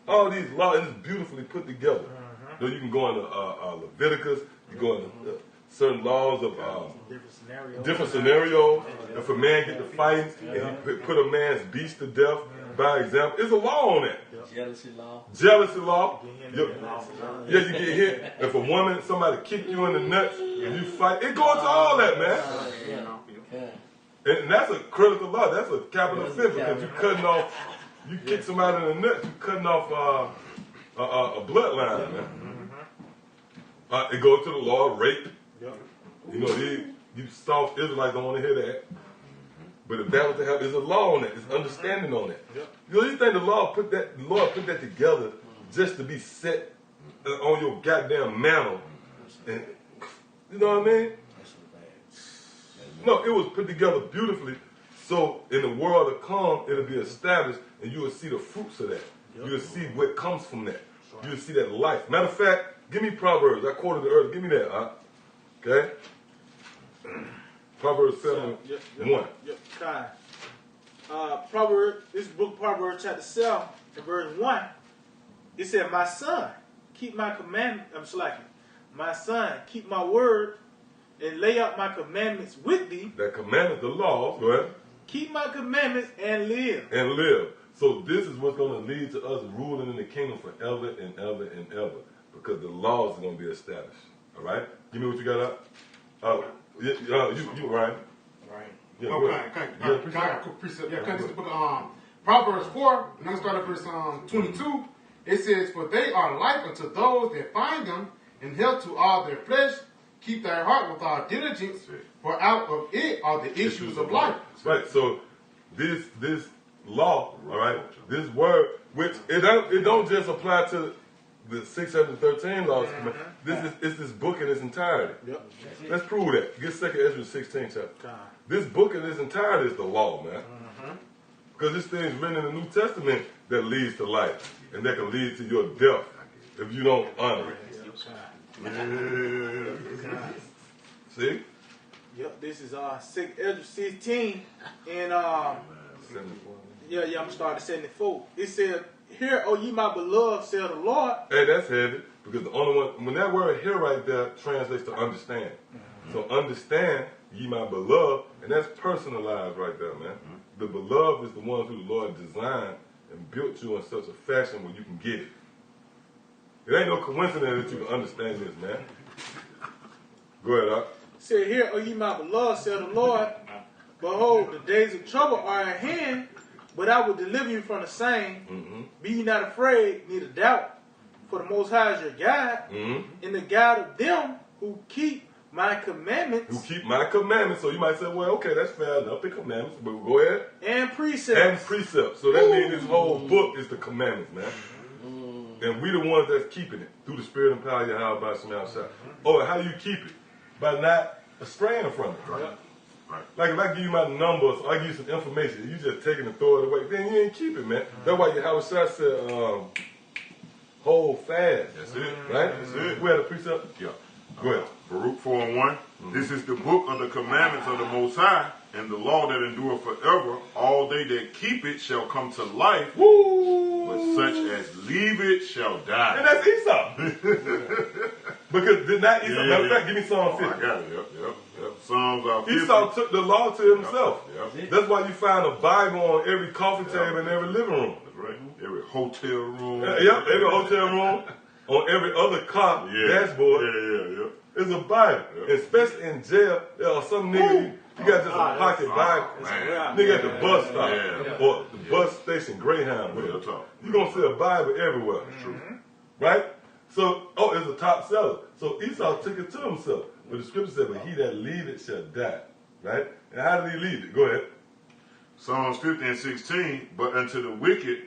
All these laws, and it's beautifully put together. So you can go into Leviticus, you go into certain laws of different scenarios. If a man get to fighting and he put a man's beast to death, by example, there's a law on that. Jealousy law. Jealousy law. Yeah, you get hit. If a woman, somebody kick you in the nuts and you fight, it goes to all that, man. And that's a critical law. That's a capital offense because you cutting off, you kick somebody in the nuts, you cutting off a bloodline, man. It goes to the law of rape. You know, you soft Israelites don't want to hear that. But if that was to happen, there's a law on that. There's understanding on that. You know, you think the Lord put that together just to be set on your goddamn mantle? And you know what I mean? No, it was put together beautifully. So in the world to come, it'll be established, and you will see the fruits of that. You will see what comes from that. You will see that life. Matter of fact, give me Proverbs. I quoted it earlier. Give me that, huh? Okay? Proverbs 7:1. Proverbs, this book, Proverbs chapter 7, and verse 1. It said, "My son, keep my commandments." I'm slacking. "My son, keep my word, and lay out my commandments with thee." That commandment, the laws. Go ahead. "Keep my commandments and live." And live. So this is what's going to lead to us ruling in the kingdom forever and ever and ever, because the laws are going to be established. All right. Give me what you got up. You Ryan. Right. Yeah, okay. Can I quick precept? Yeah, because this book Proverbs 4, and I'm going to start at verse 22. It says, "For they are life unto those that find them, and health to all their flesh. Keep thy heart with all diligence, for out of it are the issues of life." Right. So this law, all right, this word, which it don't just apply to the 613 laws. This book in its entirety. Let's prove that. Get 2 Ezra 16 chapter. This book in its entirety is the law, man. Because this thing is written in the New Testament that leads to life, and that can lead to your death if you don't honor it. See? Yep, this is 6 Ezra 16, and I'm gonna start at 74. It said, "Hear, O ye my beloved, said the Lord." Hey, that's heavy, because the only one, when that word "hear" right there translates to understand. So understand, ye my beloved, and that's personalized right there, man. The beloved is the one who the Lord designed and built you in such a fashion where you can get it. It ain't no coincidence that you can understand this, man. Go ahead, Doc. Said, "Hear, O ye my beloved, said the Lord, behold, the days of trouble are at hand, but I will deliver you from the same. Be ye not afraid, neither doubt, for the Most High is your guide, and the guide of them who keep my commandments." Who keep my commandments. So you might say, well, okay, that's fair enough, the commandments, but go ahead. "And precepts." And precepts. So that means this whole book is the commandments, man. And we the ones that's keeping it through the spirit and power of Yahweh by Shemel Shah. Oh, how do you keep it? By not straying from it. Right. Right. Like if I give you my number, so I give you some information, you just take it and throw it away, then you ain't keep it, man. That's why Yahweh Shah said, hold fast. That's it. Right? That's it. We had a precept? Yeah. Go ahead. Baruch 4:1. This is the book of the commandments of the Most High, and the law that endureth forever. All they that keep it shall come to life, Woo! but such as leave it shall die. And that's Esau. Because did not Esau, matter of fact, give me Psalm Oh, 50. I got it. Yep. Psalms 50. Esau took the law to himself. Yep. That's why you find a Bible on every coffee table in every living room. That's right. Every hotel room. Yep, every hotel room, on every other car dashboard. Yeah. It's a Bible. Especially in jail, there are some niggas, you got just a pocket Bible. Nigga at the bus stop or the bus station, Greyhound. You're going to see a Bible everywhere. That's true. Right? So, it's a top seller. So Esau took it to himself. But the scripture said, but he that leave it shall die. Right? And how did he leave it? Go ahead. Psalms 50:16. But unto the wicked,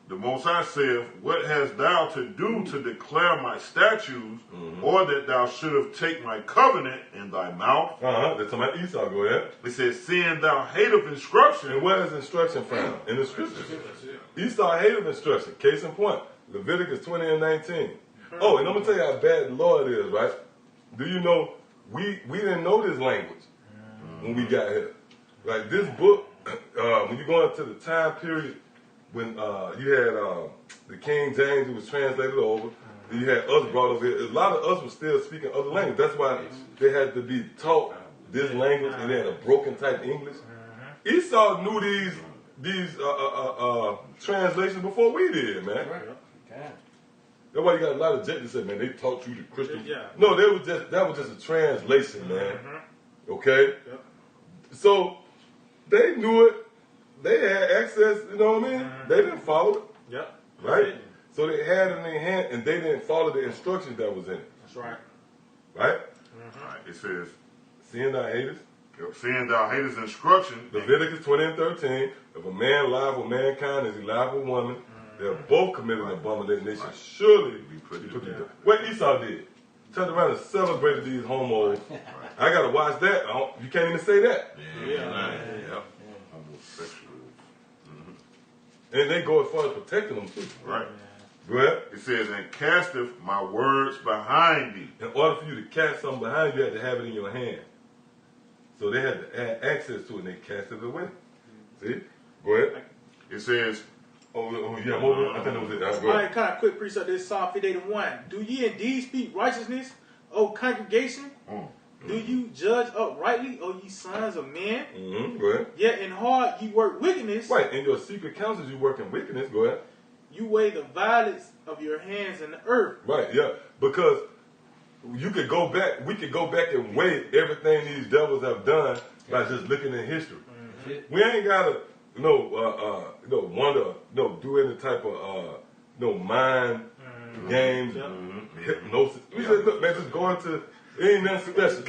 the Most High saith, what hast thou to do to declare my statutes, or that thou shouldest take my covenant in thy mouth? That's talking about Esau. Go ahead. It says, seeing thou hate of instruction. And where is instruction found? In the scriptures. Esau hated instruction. Case in point, Leviticus 20:19. Oh, and I'm going to tell you how bad the Lord is, right? Do you know, we didn't know this language when we got here. Like this book, when you go into the time period when you had the King James, it was translated over, then you had us brought over here. A lot of us were still speaking other language. That's why they had to be taught this language, and they had a broken type English. Esau knew these translations before we did, man. That's why you got a lot of judges that say, man, they taught you the Christian. No, that was just a translation, man. Okay? So they knew it. They had access, you know what I mean? They didn't follow it. Right? So they had it in their hand, and they didn't follow the instructions that was in it. That's right. Right? Right. It says, Seeing thou hatest. seeing thou hatest instruction. Leviticus 20:13. If a man lie with mankind as he lied with woman, they're both committed an abomination. They should surely be put to death. What Esau did. Turned around and celebrated these homos. I got to watch that. You can't even say that. Homosexual. And they go as far as protecting them, too. Right. Go ahead. It says, and casteth my words behind thee. In order for you to cast something behind you, you had to have it in your hand. So they had to add access to it, and they cast it away. See? Go ahead. It says, Oh yeah, more. I think that was it. Go All ahead. right, kind of quick precept. This Psalm 58:1. Do ye indeed speak righteousness, O congregation? Do you judge uprightly, O ye sons of men? Go ahead. Yet in heart ye work wickedness. Right, in your secret counsels you work in wickedness. Go ahead. You weigh the violence of your hands in the earth. Right, yeah. Because you could go back, we could go back and weigh everything these devils have done by just looking in history. We ain't gotta do any type of mind games, hypnosis. We just look, man, just go into ain't nothing special.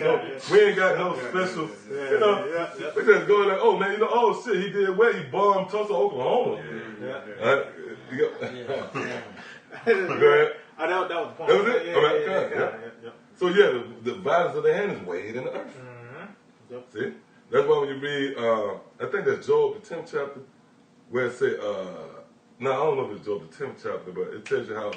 We ain't got no special. We just go there. Oh man, oh shit, he did well. He bombed Tulsa, Oklahoma. Go ahead. That was the point. That was it? So yeah, the violence of the hand is weighed in the earth. See? That's why when you read, I think that's Job, the 10th chapter, where it say, no, I don't know if it's Job, the 10th chapter, but it tells you how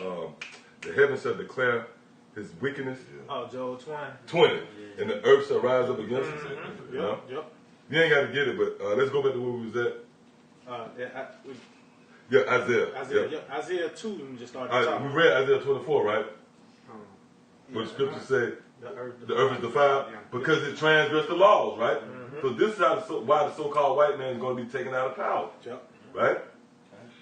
the heavens shall declare his wickedness. Oh, Job 20. And the earth shall rise up against it. You know? You ain't got to get it, but let's go back to where we was at. Isaiah. Isaiah 2, we just started we read Isaiah 24, right? Where the scriptures say, the earth is defiled because it transgressed the laws, right? So this is why the so-called white man is going to be taken out of power, right?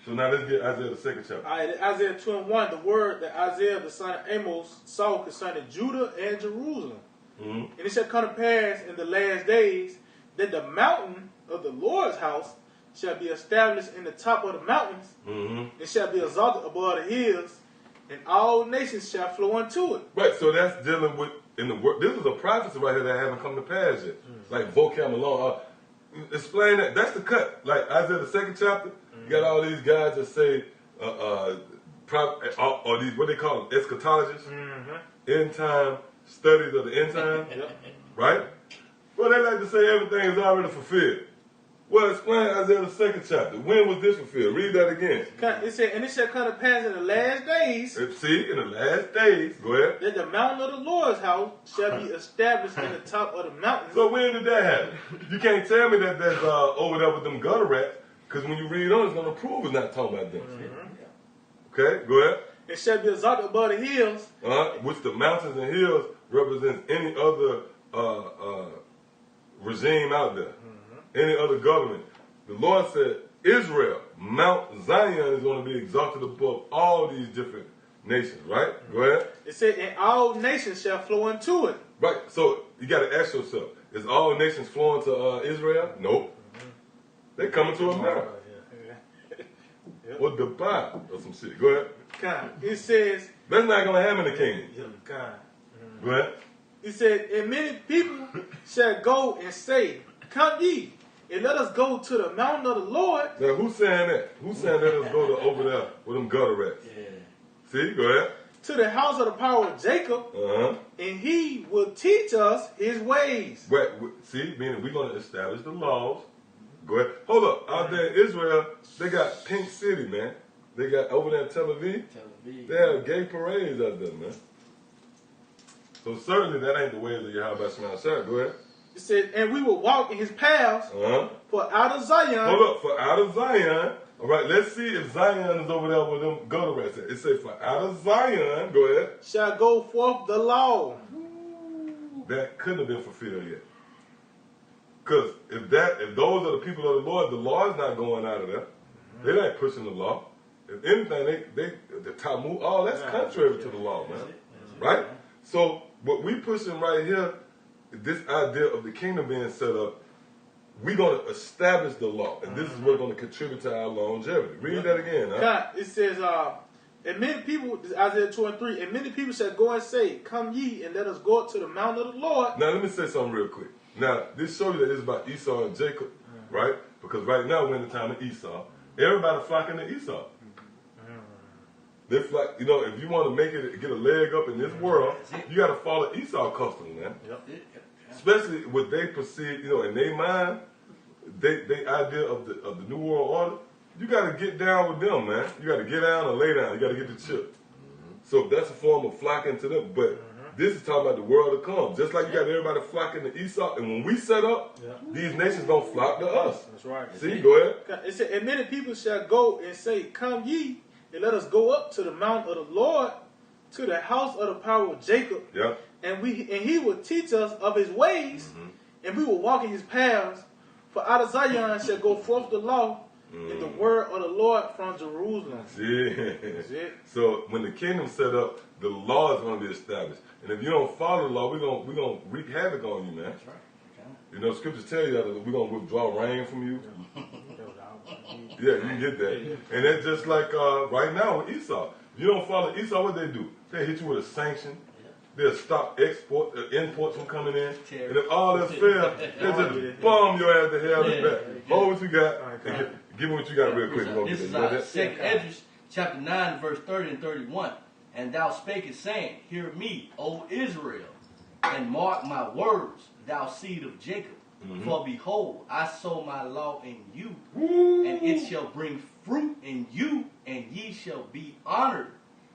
So now let's get Isaiah the 2nd chapter. All right, Isaiah 2:1, the word that Isaiah the son of Amos saw concerning Judah and Jerusalem. And it shall come to pass in the last days that the mountain of the Lord's house shall be established in the top of the mountains, it shall be exalted above the hills, and all nations shall flow unto it. Right, so that's dealing with, in the word, this is a prophecy right here that haven't come to pass yet. Like vocab alone. Explain that. That's the cut. Like Isaiah the 2nd chapter, you got all these guys that say or these, what they call them, eschatologists, Mm-hmm. end time studies of the end time, right? Well, they like to say everything is already fulfilled. Well, explain Isaiah the 2nd chapter. When was this fulfilled? Read that again. It said, and it shall come to pass in the last days. See, in the last days, go ahead. That the mountain of the Lord's house shall be established in the top of the mountains. So when did that happen? You can't tell me that that's over there with them gutter rats, because when you read on, it's going to prove it's not talking about them. Mm-hmm. Okay, go ahead. It shall be exalted above the hills. Which the mountains and hills represents any other regime out there, any other government. The Lord said, Israel, Mount Zion is going to be exalted above all these different nations, right? Go ahead. It said, and all nations shall flow into it. Right, so you got to ask yourself, is all nations flowing to Israel? Nope. They coming to America. Or Dubai or some shit. Go ahead. God. It says, that's not going to happen in the kingdom. God. Go ahead. He said, and many people shall go and say, come ye, and let us go to the mountain of the Lord. Now, who's saying that? Who's saying let us go to over there with them gutter rats? Yeah. See, go ahead. To the house of the power of Jacob, and he will teach us his ways. Right, see, meaning we're going to establish the laws. Go ahead. Hold up. Out there in Israel, they got Pink City, man. They got over there in Tel Aviv. They have gay parades out there, man. So certainly that ain't the way that Yahweh Shema Shah. Go ahead. It said, and we will walk in his paths, for out of Zion. Hold up, for out of Zion. All right, let's see if Zion is over there with them gutter rats. It says, for out of Zion, go ahead, shall go forth the law. That couldn't have been fulfilled yet. Because if those are the people of the law is not going out of there. They're not pushing the law. If anything, the Talmud, that's contrary to the law, man. Right? So what we pushing right here, this idea of the kingdom being set up, we're going to establish the law. And this is what's going to contribute to our longevity. Read that again. God, it says, and many people, this is Isaiah 2 and 3, and many people shall go and say, come ye, and let us go up to the mountain of the Lord. Now, let me say something real quick. Now, this shows you that it's about Esau and Jacob, right? Because right now we're in the time of Esau. Everybody flocking to Esau. They flock, if you want to make it, get a leg up in this world, you got to follow Esau customs, man. Especially what they perceive, in their mind, they idea of the New World Order. You got to get down with them, man. You got to get down or lay down. You got to get the chip. So that's a form of flocking to them. But this is talking about the world to come. Just like you got everybody flocking to Esau, and when we set up, these nations don't flock to us. That's right. See, go ahead. It said, and many people shall go and say, come ye, and let us go up to the mountain of the Lord, to the house of the power of Jacob. Yeah. And he will teach us of his ways, and we will walk in his paths. For out of Zion shall go forth the law, and the word of the Lord from Jerusalem. See? That's it. So when the kingdom's set up, the law is going to be established. And if you don't follow the law, we're going to wreak havoc on you, man. That's right. Scriptures tell you that we're going to withdraw rain from you. Yeah, you can get that. And that's just like right now with Esau. If you don't follow Esau, what they do? They hit you with a sanction. They'll stop imports from coming in. And if all that's fair, they'll just bomb your ass to hell and back. Hold what you got and give me what you got real quick. This is our 2nd Esdras, chapter 9, verse 30 and 31. And thou spakest, saying, hear me, O Israel, and mark my words, thou seed of Jacob. For behold, I sow my law in you, and it shall bring fruit in you, and ye shall be honored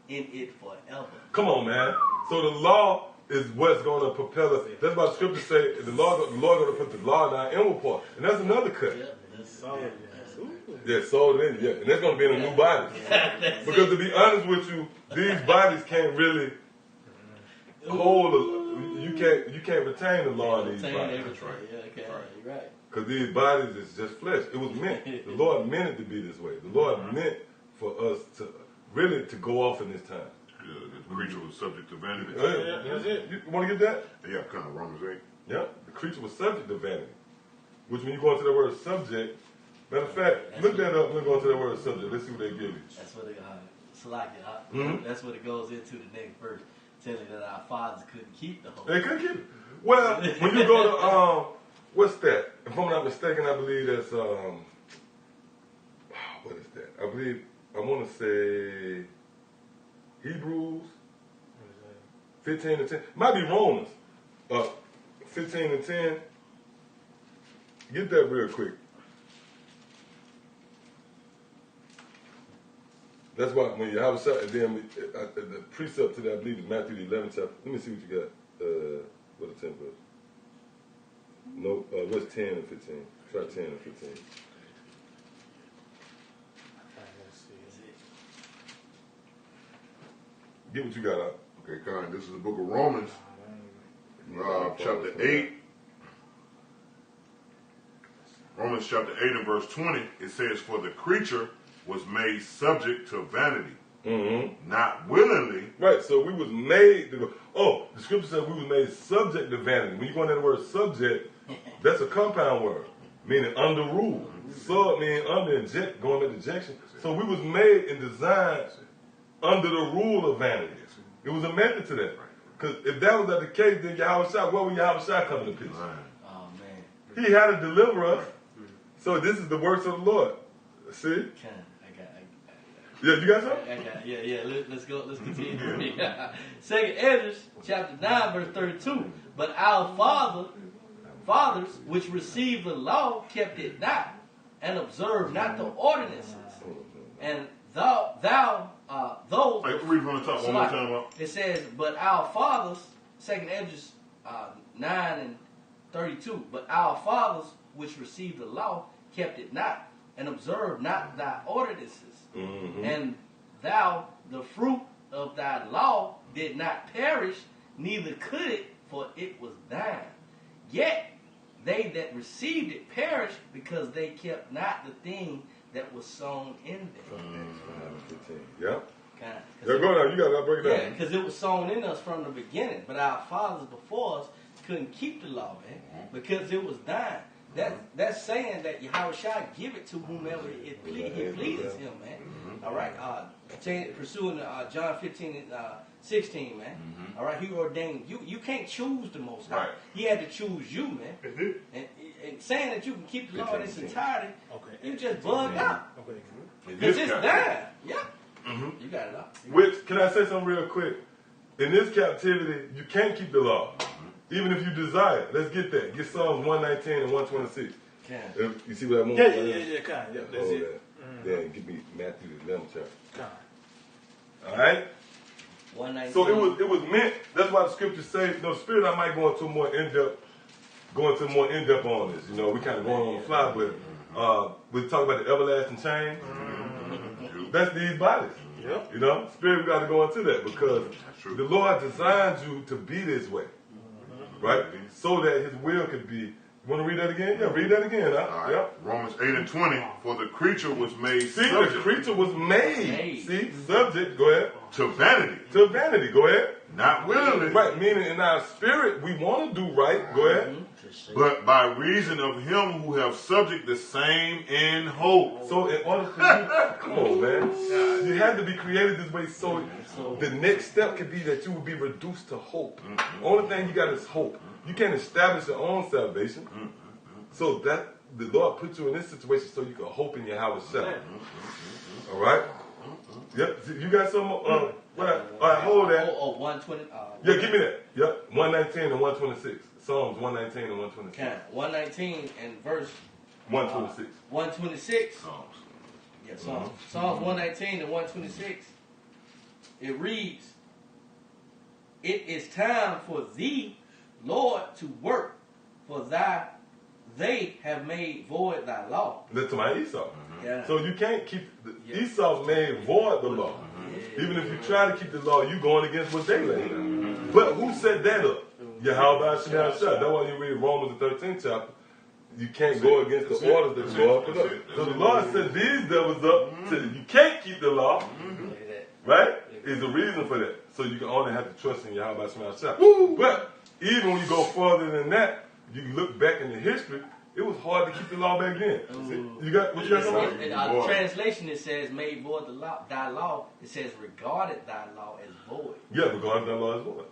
in it forever. Come on, man. So the law is what's going to propel us. That's why the scripture say the Lord going to put the law in our inward part. And that's another cut. Yeah, sold in. Yeah, and that's going to be in a new body. Because to be honest with you, these bodies can't really hold. You can't retain the law in these bodies. Right. Because these bodies is just flesh. It was meant. The Lord meant it to be this way. The Lord meant for us to really to go off in this time. Yeah, the creature was subject to vanity. That's it. You want to get that? Yeah, kind of Romans 8. Yeah, the creature was subject to vanity. Which when you go into the word subject, matter of fact, look that up when you go into the word subject. Let's see what they give you. That's what That's what it goes into the next verse, telling that our fathers couldn't keep the whole. They couldn't keep it. Well, when you go to what's that? If I'm not mistaken, I believe that's what is that? I want to say Hebrews 15 and 10. Might be Romans 15 and 10. Get that real quick. That's why when you have a shot, and then the precept to that, I believe, is Matthew the 11th chapter. Let me see what you got. What the 10 verse? No, what's 10 and 15? Try 10 and 15. Get what you got out. Okay, Con, this is the book of Romans, chapter 8. Romans chapter 8 and verse 20, it says, for the creature was made subject to vanity, not willingly. Right, so we was made to go. Oh, the scripture says we was made subject to vanity. When you go into the word subject, that's a compound word, meaning under rule. Sub meaning under, inject, going into injection. So we was made and designed under the rule of vanity. It was a method to that. Because if that was the case, then Yahweh Shai, where would Yahweh Shai come into peace? Oh, man. He had to deliver us. So this is the works of the Lord. See? Yeah, you got something? Let's go. Let's continue. Second Ezra, chapter 9, verse 32. But our fathers, which received the law, kept it not, and observed not the ordinances. And those. Read from the top one more time. It says, but our fathers, second Ezra 9 and 32. But our fathers, which received the law, kept it not, and observed not thy ordinances. And thou, the fruit of thy law, did not perish, neither could it, for it was thine. Yet they that received it perished, because they kept not the thing that was sown in them. Yeah. Go now, you got to break it down. Yeah, because it was sown in us from the beginning. But our fathers before us couldn't keep the law, man, because it was thine. That's saying that Yahweh Shai give it to whomever it pleases him, man. All right, pursuing John 15 and 16, man. All right, he ordained you. You can't choose the Most High. Right. He had to choose you, man. And saying that you can keep the law in its entirety, you just bugged out. Because it's thine. Yeah. You got it out. Which, can I say something real quick? In this captivity, you can't keep the law. Even if you desire. Let's get that. Get Psalms 119 and 126. You see what I mean? Yeah, that's it. Then give me Matthew the 11th chapter. All right? 119. So it was meant, that's why the scriptures say, the Spirit I might go into more in-depth on this. You know, we kind of going on the fly, but we talk about the everlasting change. That's these bodies. Yep. You know, Spirit, we got to go into that because the Lord designed you to be this way. Right? So that his will could be. You want to read that again? Yeah, read that again. Huh? All right. Yep. Romans 8 and 20. For the creature was made subject. The creature was made. See, subject, go ahead. To vanity. To vanity, go ahead. Not willingly. Right, meaning in our spirit, we want to do right. Go ahead. But by reason of him who have subject the same in hope. So in order for you, come on, man. You had to be created this way so the next step could be that you will be reduced to hope. The only thing you got is hope. You can't establish your own salvation. So that the Lord put you in this situation so you can hope in your house self. All right? Yep. You got some more? All right, hold that. 120. Yeah, give me that. Yep. 119 and 126. Psalms 119 and 126. 119 and verse 126. 126. Yeah, Psalms 119 and 126. It reads, it is time for thee, Lord, to work, for they have made void thy law. That's to my Esau. Yeah. So you can't keep, Esau made void the law. Even if you try to keep the law, you're going against what they laid down. But who set that up? Yahweh Shai. That's why you read Romans the 13th chapter. You can't go against the orders that the Lord put up. So the Lord set these devils up so you can't keep the law. Right? Is the reason for that. So you can only have to trust in Yahweh Shai. But even when you go further than that, you look back in the history, it was hard to keep the law back then. You got what you got? In the translation, it says, "Made void thy law." It says, "Regarded thy law as void." Yeah, regarded thy law as void.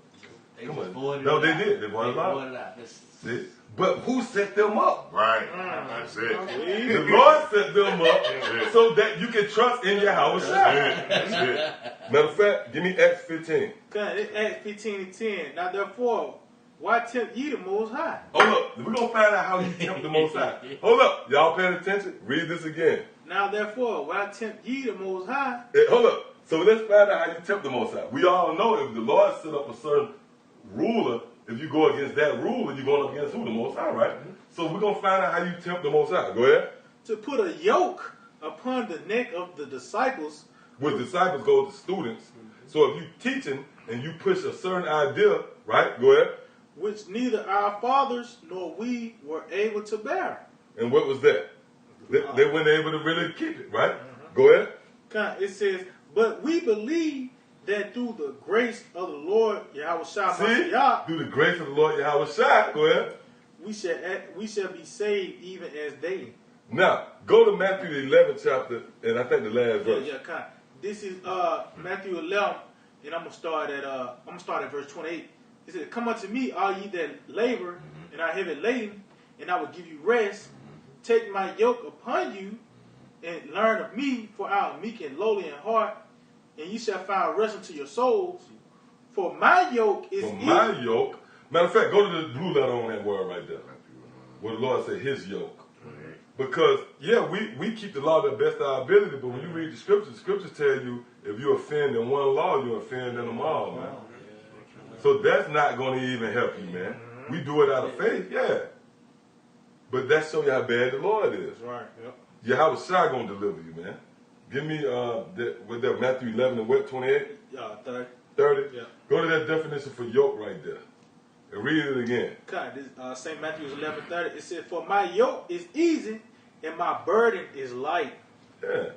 Come on. voided No, it they out. did. They voided it out. Voided it out. See? But who set them up? Right. That's it. The Lord set them up so that you can trust in Yahweh Shai. That's it. Matter of fact, give me Acts 15. God, it's Acts 15:10. Now therefore, why tempt ye the Most High? Hold up. We're going to find out how you tempt the Most High. Hold up. Y'all paying attention? Read this again. Now therefore, why tempt ye the Most High? Hey, hold up. So let's find out how you tempt the Most High. We all know if the Lord set up a certain ruler, if you go against that ruler, you're going up against who? The Most High, right? So we're going to find out how you tempt the Most High. Go ahead. To put a yoke upon the neck of the disciples. With disciples go to students. So if you teaching and you push a certain idea, right? Go ahead. Which neither our fathers nor we were able to bear. And what was that? They weren't able to really keep it, right? Go ahead. It says, but we believe that through the grace of the Lord Yahweh Shai See? Mashiach, Through the grace of the Lord Yahweh Shai. Go ahead. we shall be saved even as they. Now, go to Matthew the 11th chapter, and I think the last verse. This is Matthew 11, and I'm gonna start at verse 28. It says, "Come unto me, all ye that labor and are heavy laden, and I will give you rest. Take my yoke upon you, and learn of me, for I am meek and lowly in heart, and ye shall find rest unto your souls. For my yoke is For easy." my yoke. Matter of fact, go to the blue letter on that word right there. Where the Lord said his yoke. Because, yeah, we keep the law to the best of our ability, but when you read the scriptures tell you if you offend in one law, you offend in them all, man. So that's not going to even help you, man. We do it out of faith, yeah. But that shows you how bad the Lord is. That's right. Yep. Yahweh Shai going to deliver you, man. Give me with that Matthew 11 and what, 28? 30. 30? Yeah. Go to that definition for yoke right there. And read it again. God, this St. Matthew 11:30. It says, "For my yoke is easy, and my burden is light." Yeah.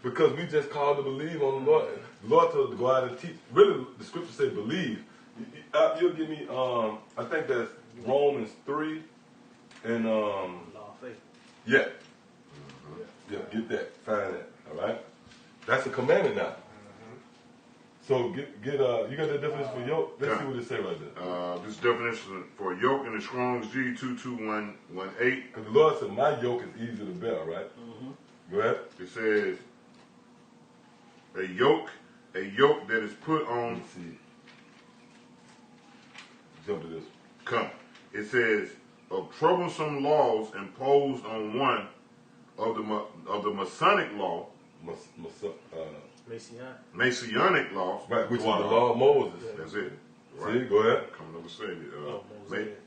Because we just called to believe on the Lord. The Lord told us to go out and teach. Really, the scripture say believe. You'll give me, I think that's Romans 3 and, Law of faith. yeah. Yeah, get that. Find that. All right? That's a commandment now. So you got the definition for yoke? Let's see what it say right there. This definition for yoke in the Strong's G 22118. Because the Lord said, my yoke is easy to bear, right? Go ahead. It says a yoke that is put on. Let's see. Jump to this. Come. It says of troublesome laws imposed on one of the Masonic law, Messianic laws, right, which is the law of Moses. That's it. Right. See, go ahead. Coming up and saying it.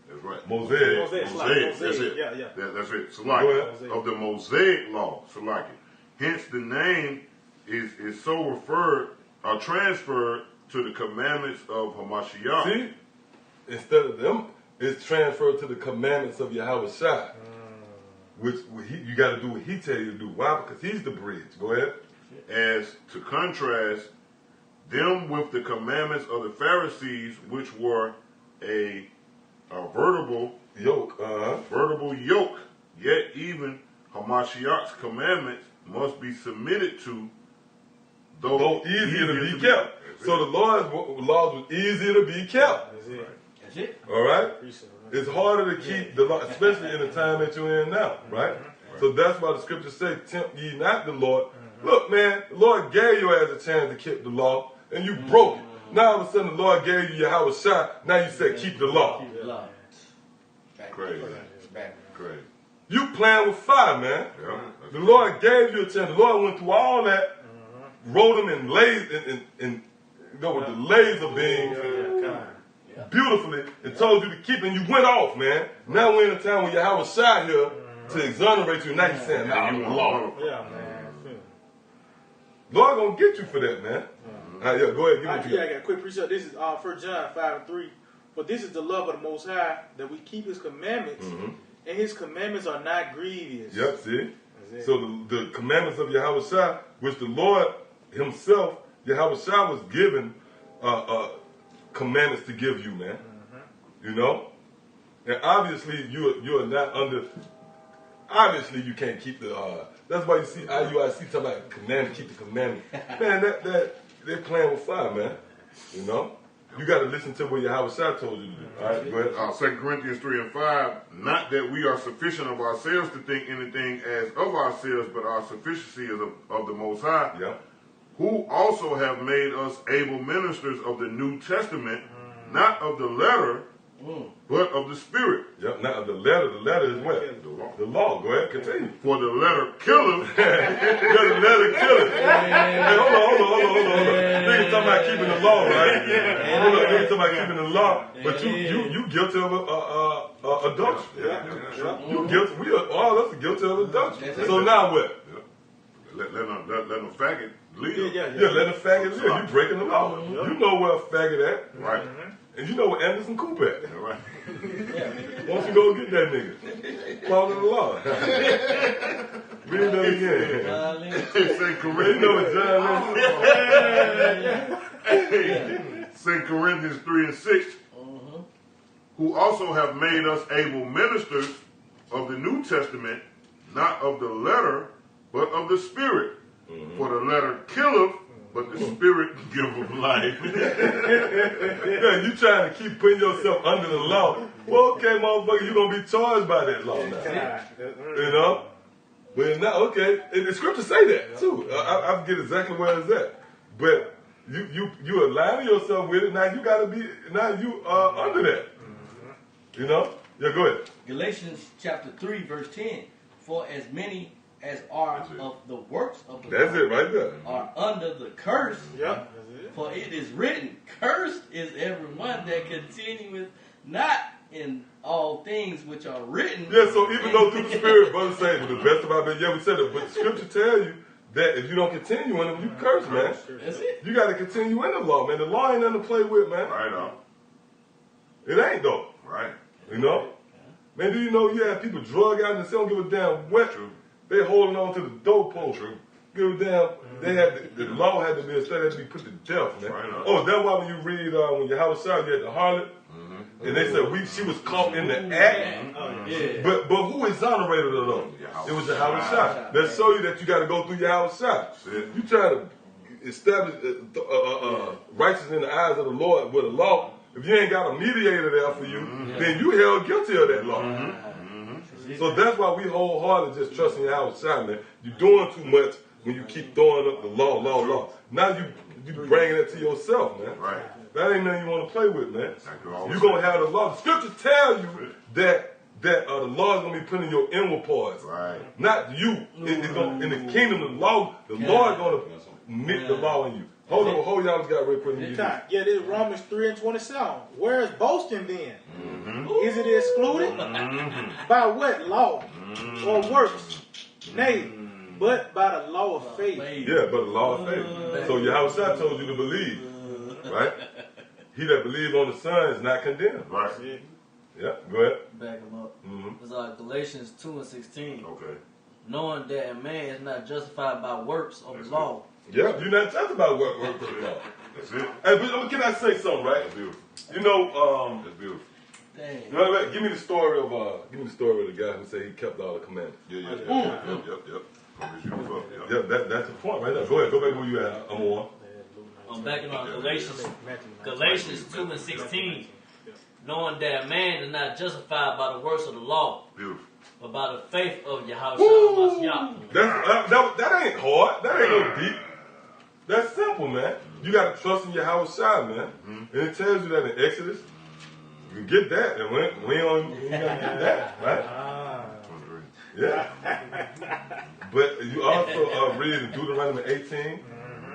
That's right. Mosaic. That's it. Yeah. That's it. So Go ahead. of the Mosaic law, so like it. Hence the name is so referred or transferred to the commandments of Hamashiach. See? Instead of them, it's transferred to the commandments of Yahweh Shai. Which you got to do what he tell you to do. Why? Because he's the bridge. Go ahead. As to contrast them with the commandments of the Pharisees, which were a vertible Yoke. vertible yoke. Yet even Hamashiach's commandments must be submitted to, Though easier to be kept. So the Lord's laws was easier to be kept. That's it. All right? It's harder to keep the law, especially in the time that you're in now, right? So that's why the scriptures say, tempt ye not the Lord. Look, man, the Lord gave you as a chance to keep the law, and you broke it. Now all of a sudden the Lord gave you Yahweh Shai, now you say keep the law. Keep the law. Crazy. Crazy. You playing with fire, man. Yeah. The Lord gave you a chance. The Lord went through all that, wrote them in with the laser beams beautifully, and told you to keep it, and you went off, man. Now we're in a time when Yahweh Shai here to exonerate you. Now you're saying, nah, I'm the law. Yeah, man. Lord gonna get you for that, man. All right, yeah, go ahead. I got a quick precept. This is 1 John 5:3. For this is the love of the Most High, that we keep His commandments, and His commandments are not grievous. Yep, see? So the commandments of Yahweh Shai, which the Lord himself, Yahweh Shai, was given commandments to give you, man. You know? And obviously you are not under, obviously you can't keep the, that's why you see IUIC talking about commandments, keep the commandments. Man, they're playing with fire, man. You know? You got to listen to what Yahweh Shai told you to do. All right, go ahead. 2 Corinthians 3 and 5, not that we are sufficient of ourselves to think anything as of ourselves, but our sufficiency is of the Most High, who also have made us able ministers of the New Testament, not of the letter, but of the Spirit. Yep, not of the letter. The letter is what? The law. Go ahead, continue. For the letter killeth. The letter killeth. Hey, hold on. Niggas talking about keeping the law, right? Hold on, niggas talking about keeping the law, but you guilty of adultery. You guilty. We are all of us are guilty of adultery. So now what? Let them faggot live. Yeah, let a faggot live. You breaking the law. You know where a faggot at, Right. and you know where Anderson Cooper at. Right. Why don't you go get that nigga? Follow the law. Read that again. St. You know what John Corinthians 2 Corinthians 3 and 6, who also have made us able ministers of the New Testament, not of the letter, but of the Spirit. For the letter killeth, but the Spirit giveth life. Yeah, you trying to keep putting yourself under the law. Well, okay, motherfucker, you're going to be charged by that law now. You know? But now, okay, and the scriptures say that too. I get exactly where it's at. But you aligning yourself with it, now you got to be, now you are under that. You know? Yeah, go ahead. Galatians chapter 3, verse 10. For as many as are of the works of the That's it right there. are under the curse. Yep. For it is written, cursed is everyone that continueth not in all things which are written. Yeah, so even though through the Spirit, brother say, to the best of our ability, yeah, we said it, but the scripture tell you that if you don't continue in them, you curse, man. That's it. You got to continue in the law, man. The law ain't nothing to play with, man. Right on. It ain't, though. Right. You know? Man, do you know you have people drug out and they don't give a damn what? True. They holding on to the doorpost. Give a damn. They had the law had to be instead had to be put to death, man. Right on. Oh, that's why when you read when Yahweh Shai, you had the harlot, and they said she was caught in the act. But who exonerated her though? It was Yahweh Shai. That show you that you got to go through Yahweh Shai. You try to establish righteousness in the eyes of the Lord with a law. If you ain't got a mediator there for you, then you held guilty of that law. So that's why we wholeheartedly just trusting Yahweh Shai, man. You're doing too much when you keep throwing up the law. Now you bringing it to yourself, man. Right. That ain't nothing you want to play with, man. You're going to have the law. The scriptures tell you that the law is going to be put in your inward parts. Right. Not you. It's gonna, in the kingdom, the Lord is going to knit the law in you. Hold y'all got real quick. Yeah, this is Romans 3 and 27. Where is boasting then? Is it excluded? By what law or works? Nay, but by the law of faith. Yeah, but the law of faith. So Yahweh Shai told you to believe, right? He that believes on the Son is not condemned. Right. Yeah, go ahead. Back him up. It's Galatians 2 and 16. Okay. Knowing that a man is not justified by works of the law. Yeah, you're not talking about what work for the law. That's it. Hey, but can I say something, right? That's beautiful. You know, That's beautiful. Dang. give me the story of the guy who said he kept all the commandments. Yep. Yeah, that's the point right there. Go ahead, go back where you at. I'm on. I'm backing on Galatians 2 and 16. Knowing that a man is not justified by the works of the law, Beautiful. but by the faith of Yahweh Shai. That ain't hard. That ain't no deep. That's simple, man. You got to trust in Yahweh Shai, man. And it tells you that in Exodus. You get that, and we ain't gonna get that, right? Yeah. But you also read in Deuteronomy 18.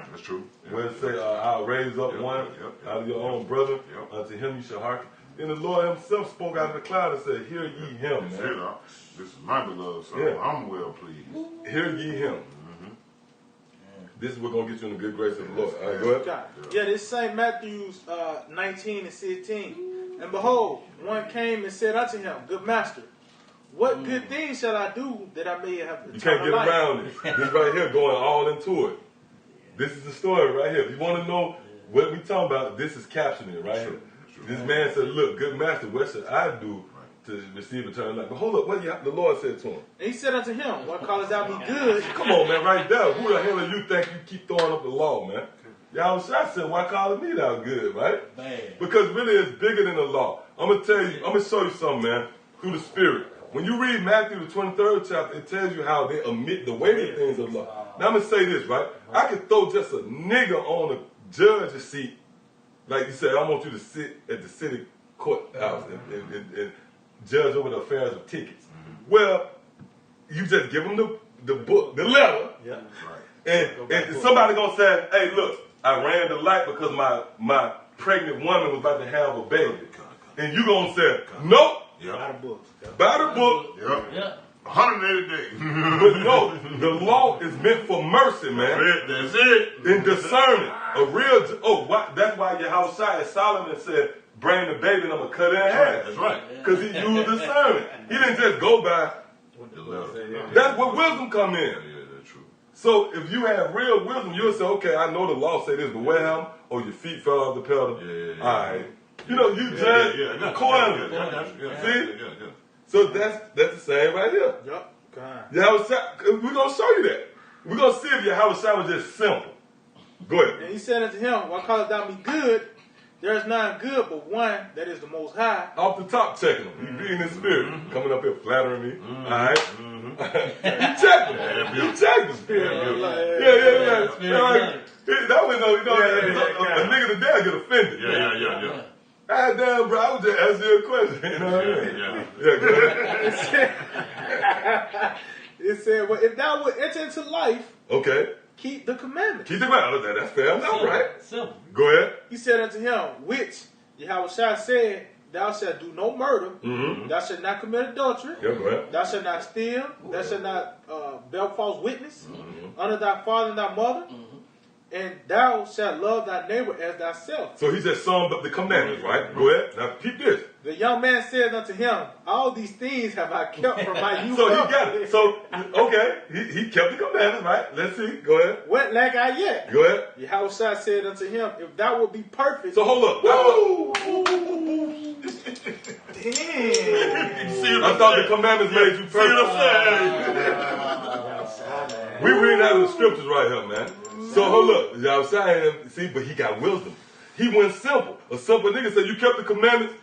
That's true. Where it say, I'll raise up one out of your own brother. Unto him you shall hearken. And the Lord himself spoke out of the cloud and said, hear ye him, man. This is my beloved son. Yeah. I'm well pleased. Hear ye him. This is what's going to get you in the good grace of the Lord. All right, go ahead. Yeah, this St. Matthew's 19 and 16. And behold, one came and said unto him, Good master, what good things shall I do that I may have eternal life? You can't get around it. This right here going all into it. This is the story right here. If you want to know what we talking about, this is captioning it right here. This man said, look, good master, what should I do to receive eternal life? But hold up, what the Lord said to him? And he said unto him, What callest thou me good? Come on, man, right there. Who the hell do you think you keep throwing up the law, man? Yahushua said, why call me thou good, right? Bad. Because really it's bigger than the law. I'm going to show you something, man, through the Spirit. When you read Matthew, the 23rd chapter, it tells you how they omit the weighty things of the law. Now I'm going to say this, right? I could throw just a nigga on the judge's seat. Like you said, I want you to sit at the city courthouse and judge over the affairs of tickets. Well, you just give them the book, the letter. Yeah. And somebody going to say, hey, look, I ran the light because my pregnant woman was about to have a baby. And you going to say, nope. By the book. By the book. Yep. Yeah. 180 days. But no, the law is meant for mercy, man. That's it. And discernment. A real, that's why Yahushua, as Solomon said, bring the baby and I'm going to cut it in half. That's right. Because he used discernment. He didn't just go by. That's where wisdom come in. Yeah, that's true. So if you have real wisdom, you'll say, okay, I know the law say this, but where am? Oh, your feet fell off the pedal. Yeah. All right. You know, you judge accordingly. See? So that's the same right here. Yep. God. Yahushua, we're going to show you that. We're going to see if Yahushua was just simple. Go ahead. And he said unto him, why callest thou me good? There is none good but one, that is the Most High. Off the top, checking him. He being in spirit. Coming up here flattering me. All right? You checked him. You checked him. Yeah. That was a nigga today get offended. Yeah. Ah, damn, bro, I was just asking you a question. You know what I mean? Yeah, go ahead. It said, well, if thou would enter into life, Okay. keep the commandments. Keep the matter. That's fair enough, right? Simple. Go ahead. He said unto him, which Yahushua said, thou shalt do no murder, thou shalt not commit adultery, Yeah, go ahead. thou shalt not steal, thou shalt not bear false witness, honor thy father and thy mother, and thou shalt love thy neighbor as thyself. So he just summed up the commandments, right? Go ahead. Now keep this. The young man said unto him, all these things have I kept from my youth. So he got it. So, okay. He kept the commandments, right? Let's see. Go ahead. What lack I yet? Go ahead. Yahushua said unto him, if thou wilt be perfect. So hold up. Damn. I thought the commandments made you perfect. We read out of the scriptures right here, man. So hold up. Y'all saying, see, but he got wisdom. He went simple. A simple nigga said, you kept the commandments.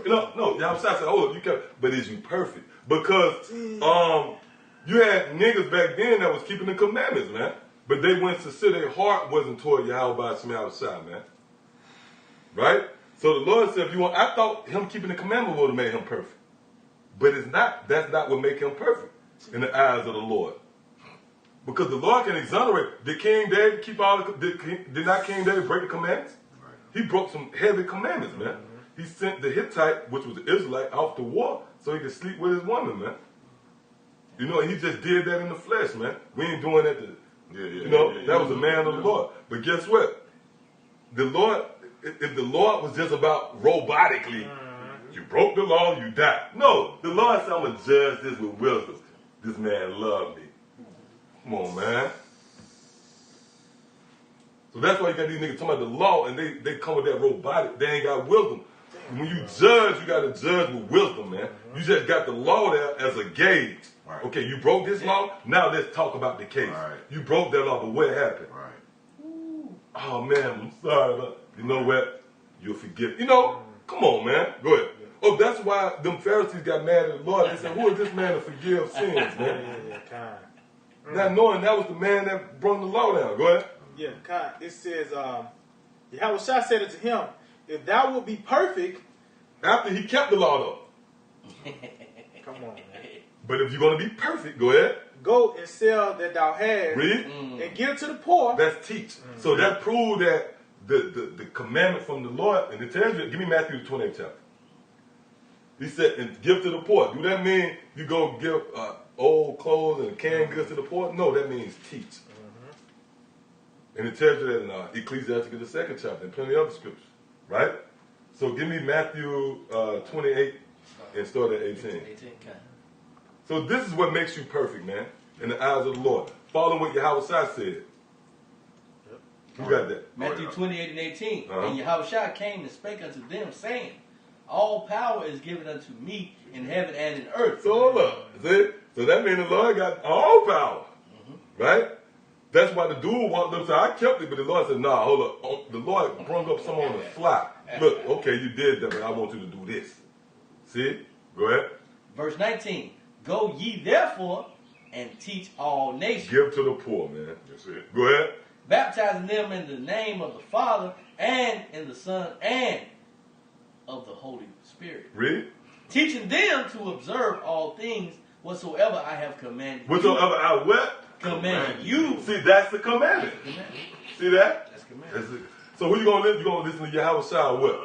No. Y'all said, hold up, you kept, but is you perfect? Because you had niggas back then that was keeping the commandments, man. But they went to sit, their heart wasn't toward Yahweh Shemai, man. Right? So the Lord said, if you want, I thought him keeping the commandment would have made him perfect. But it's not. That's not what make him perfect in the eyes of the Lord. Because the Lord can exonerate. Did King David keep all the, did not King David break the commandments? He broke some heavy commandments, man. He sent the Hittite, which was the Israelite, off to war so he could sleep with his woman, man. You know, he just did that in the flesh, man. We ain't doing that to, that was a man of the Lord. But guess what? The Lord, if the Lord was just about robotically, you broke the law, you died. No, the Lord said, I'm going to judge this with wisdom. This man loved me. Come on, man. So that's why you got these niggas talking about the law, and they come with that robotic. They ain't got wisdom. When you judge, you got to judge with wisdom, man. You just got the law there as a gauge. Right. Okay, you broke this law. Now let's talk about the case. Right. You broke that law, but what happened? Right. Oh man, I'm sorry. You know what? You'll forgive. You know, come on, man. Go ahead. Oh, that's why them Pharisees got mad at the Lord. They said, "Who is this man to forgive sins, man?" Not knowing that was the man that brought the law down. Go ahead. Yeah, God. It says, Yahushua said unto him, if thou wilt be perfect. After he kept the law, though. Come on, man. But if you're going to be perfect, go ahead. Go and sell that thou hast. Read. And give it to the poor. That's teach. So that proved that the commandment from the Lord, and it tells you, give me Matthew 28 chapter. He said, and give to the poor. Do that mean you go give old clothes and canned goods to the poor? No, that means teach. And it tells you that in Ecclesiastes, the 2nd chapter, and plenty of other scriptures. Right? So give me Matthew 28 and start at 18. So this is what makes you perfect, man, in the eyes of the Lord. Following what Yahushua said. You got that? Matthew 28 and 18. And Yahushua came and spake unto them, saying, all power is given unto me in heaven and in earth. So hold up. See? So that means the Lord got all power. Right? That's why the dude walked up and said, I kept it, but the Lord said, nah, hold up. Oh, the Lord brung up some on the fly. Look, okay, you did that, but I want you to do this. See? Go ahead. Verse 19. Go ye therefore and teach all nations. Give to the poor, man. That's it. Go ahead. Baptizing them in the name of the Father and in the Son and of the Holy Spirit. Read. Teaching them to observe all things whatsoever I have commanded Whatsoever I what? commanded you. See, that's the commandment. See that? That's commandment. That's it. So who you gonna listen? You gonna listen to Yahweh Shai or what?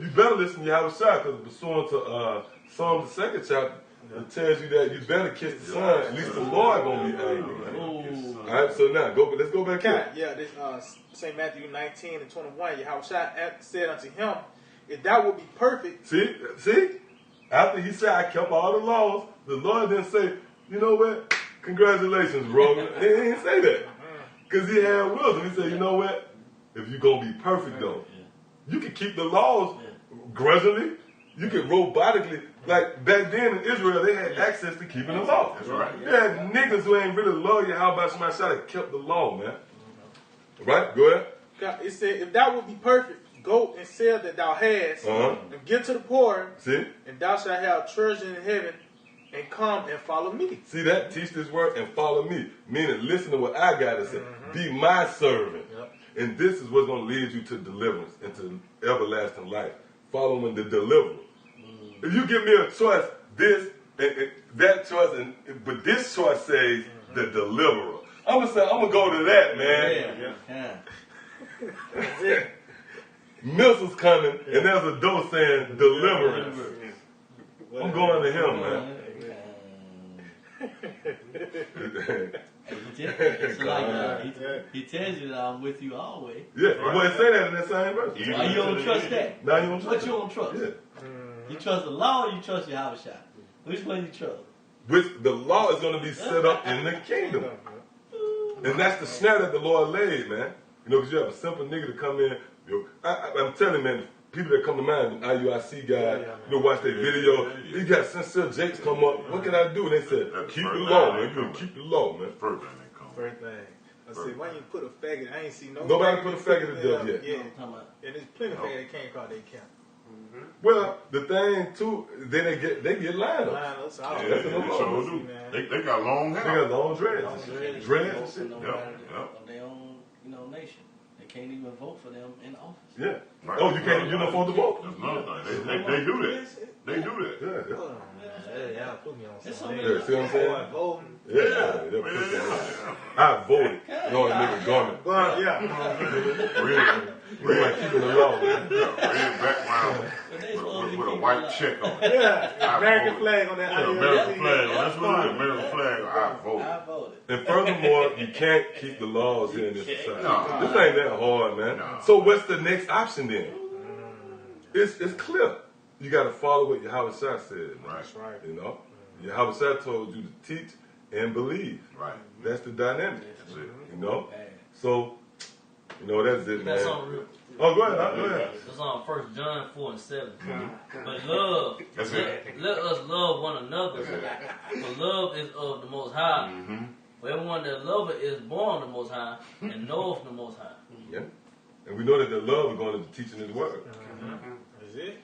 You better listen to Yahweh Shai because pursuant to Psalm the 2nd chapter, it tells you that you better kiss the Son. At least the Lord gonna be angry. Ooh. All right. So now let's go back here. Yeah, this St. Matthew 19 and 21. Yahweh said unto him, if thou wilt be perfect. See. After he said I kept all the laws, the Lord didn't say, you know what? Congratulations, bro. He didn't say that because he had wisdom. He said, you know what? If you're gonna be perfect though, you can keep the laws grudgingly. You can robotically. Like back then in Israel, they had access to keeping the law. That's right. You had niggas who ain't really love you. How about somebody should have kept the law, man? Right? Go ahead. God, it said, if thou wilt be perfect, go and sell that thou hast, and give to the poor, See? and thou shalt have treasure in heaven, and come and follow me. See that? Teach this word and follow me. Meaning, listen to what I got to say. Be my servant. Yep. And this is what's going to lead you to deliverance and to everlasting life. Following the deliverer. If you give me a choice, this and that choice, but this choice says the deliverer. I'm gonna go to that, man. Yeah. That's it. Missiles coming, and there's a door saying deliverance. I'm going to him, man. It's like he tells you that I'm with you always. Yeah, well, it say that in that same verse. Why you don't trust that? Now you don't trust What you don't trust? Yeah. You trust the law or you trust Yahweh Shai? Which one you trust? Which the law is going to be set up in the kingdom. And that's the snare that the Lord laid, man. You know, because you have a simple nigga to come in. I'm telling you, man, people that come to mind, the IUIC guy, you know, watch their video. You got sincere Jakes come up. What can I do? And they said, keep the law, man. You keep the law, man. First thing they come. First thing. I said, why you put a faggot? I ain't seen Nobody put a faggot to death yet. Yeah. And there's plenty of faggot that came across their camp. Well, the thing too, then they get lined up. Line us Yeah, out. they sure do. They got long They hair. got long dreads. Dreads and shit. Of their own, nation. They can't even vote for them in office. Yeah. Oh, you can't. You don't afford to vote. That's another thing. They do that. They do that. Yeah. Yeah, put me on There's something. so Yeah. See what I'm saying? Voting. Yeah. I voted. You know, nigga garment. Well, yeah. Red, We like keeping the law, man. red background with a white check on it. Yeah. American flag on that. Yeah, American flag. That's what it is. American flag. I voted. I voted. And furthermore, you can't keep the laws here in this society. No. This ain't that hard, man. No. So what's the next option then? It's clear. You got to follow what Yahweh Shai said. Right. Right. You know? Yahweh Shai told you to teach and believe. Right. That's the dynamic. That's it. You know? So, you know, that's it, man. That's on real. Oh, go ahead. Go ahead. It's on 1 John 4 and 7. But love, That's it. let us love one another. For love is of the Most High. For everyone that loveth is born of the Most High and knoweth the Most High. Yeah. And we know that the love is going into teaching His word. Is it?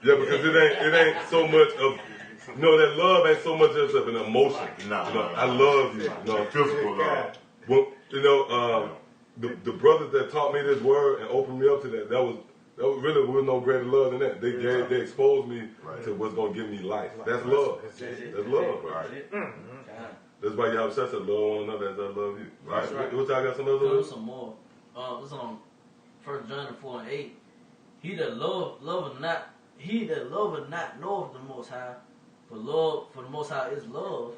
Yeah, because it ain't so much of, that love ain't so much as of an emotion. No. I love you. Physical love. Well, the brothers that taught me this word and opened me up to that was really was no greater love than that. They exposed me to what's gonna give me life. That's love. That's love. Right. That's why Yahweh said, love one another as I love you. Right. What y'all got some other There's words? some more. It's on 1 John 4 and 8. He that loveth not knoweth the Most High, for the Most High is love.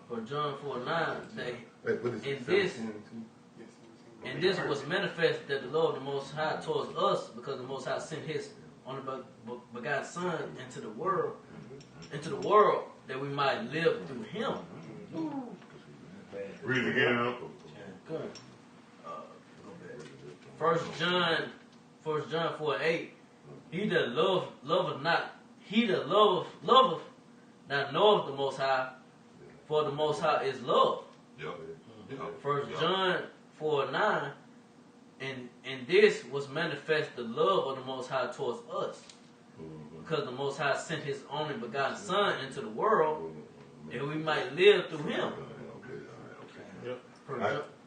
For John 4 9, and this was manifest that the love of the Most High towards us, because the Most High sent His only begotten Son into the world, that we might live through Him. Read it again. Good. 1 John 4 and 8. He that loveth not knoweth the Most High, For the Most High is love. Yep. First John 4:9, and this was manifest the love of the Most High towards us, because the Most High sent His only begotten Son into the world, and we might live through Him.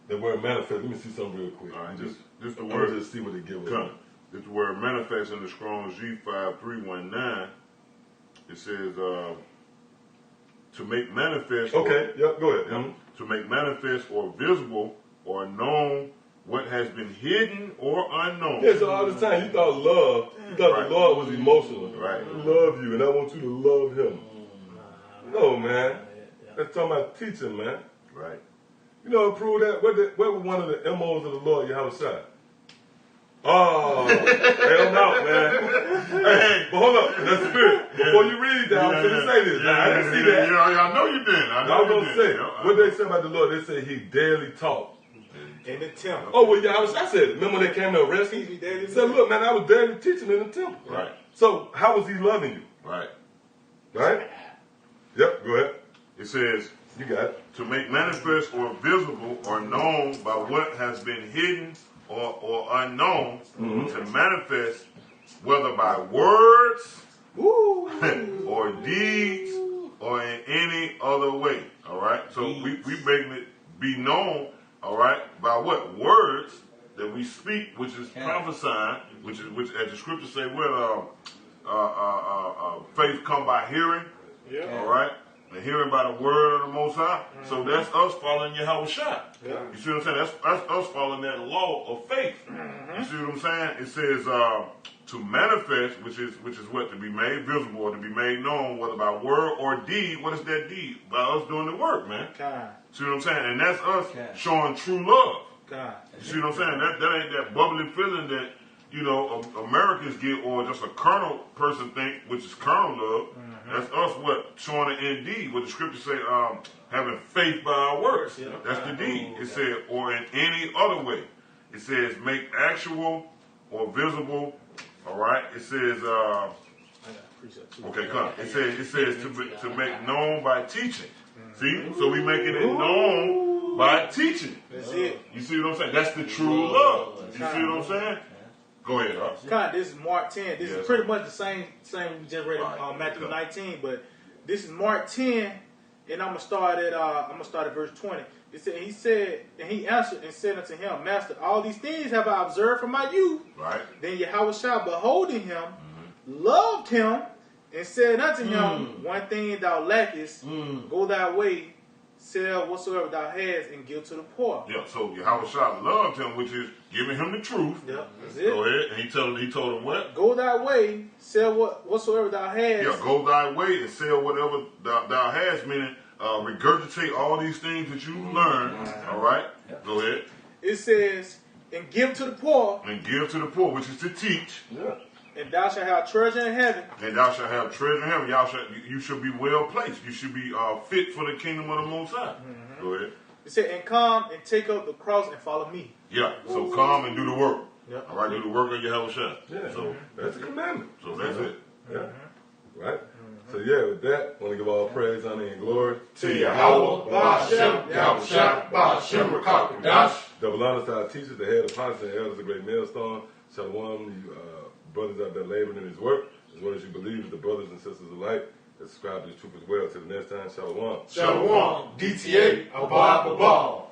The word manifest. Let me see something real quick. All right, this the I word. just see what it gives. This the word manifest in the Strong's G5319. It says to make manifest. Okay. Yep. Go ahead. Yep, to make manifest or visible or known what has been hidden or unknown. Yeah, so all this time you thought love, you thought Right. the Lord was emotional. Right. I love you and I want you to love him. No, man. That's talking about teaching, man. Right. You know, prove that. What was one of the MOs of the Lord, Yahushua? Oh, hell no, man. Hey, but hold up. That's spirit. Before you read that, I'm going to say this. Now, I didn't see that. Yeah, I know you did. I I was know going you to did. say, what they say about the Lord, they say he daily taught. In the temple. Oh, well, I said it. Remember when they came to arrest him? He said, look, man, I was daily teaching in the temple. Right. So, how was he loving you? Right. Right? Yep, go ahead. It says, You got it. to make manifest or visible or known by what has been hidden or unknown, to manifest whether by words or deeds or in any other way. All right. So we making it be known. All right, by what words that we speak, which is prophesying, which as the scriptures say, faith come by hearing. Yeah. All right. And hearing by the word of the Most High. So that's us following Yahushua. Yeah. You see what I'm saying? That's us following that law of faith. You see what I'm saying? It says to manifest, which is what? To be made visible or to be made known, whether by word or deed. What is that deed? By us doing the work, man. See what I'm saying? And that's us showing true love. You see what I'm saying? That ain't that bubbly feeling that, you know, Americans get, or just a carnal person think, which is carnal love. That's us showing it in deed. What the scriptures say, having faith by our works. That's the deed. It said, or in any other way. It says, make actual or visible. All right. It says, okay, come. It says to make known by teaching. See, so we making it known by teaching. That's it. You see what I'm saying? That's the true love. You see what I'm saying? Go ahead, Ross. This is Mark 10. This is pretty much the same we just read Matthew 19, but this is Mark 10, and I'm gonna start at verse 20. He said, and he answered and said unto him, Master, all these things have I observed from my youth. Right. Then Yahushua, beholding him, loved him, and said unto him, one thing thou lackest, go thy way, sell whatsoever thou hast, and give to the poor. Yeah, so Yahushua loved him, which is giving him the truth. Yeah, that's it. Go ahead. And he told him what? Go thy way, sell whatsoever thou hast. Yeah, go thy way and sell whatever thou hast, meaning regurgitate all these things that you learned. All right? Go ahead. It says, and give to the poor. And give to the poor, which is to teach. Yeah. And thou shalt have treasure in heaven. And thou shalt have treasure in heaven. You should be well placed. You should be fit for the kingdom of the Most High. Go ahead. It said, and come and take up the cross and follow me. Yeah, so come and do the work. Yeah. All right, do the work of Yahushua. Yeah, so that's a commandment. So that's it. Yeah. Right? So yeah, with that, I want to give all praise, honor, and glory to Yahweh, Ba'ashem, Yahushua, Ba'ashem, Rakakadash. Double honor to our teachers, the head apostles and elders of Great Millstone. Shalom, you brothers out there laboring in his work, as well as you believe the brothers and sisters alike that subscribe to his truth as well. Till the next time, Shalom. Shalom. DTA, Abba, Abba.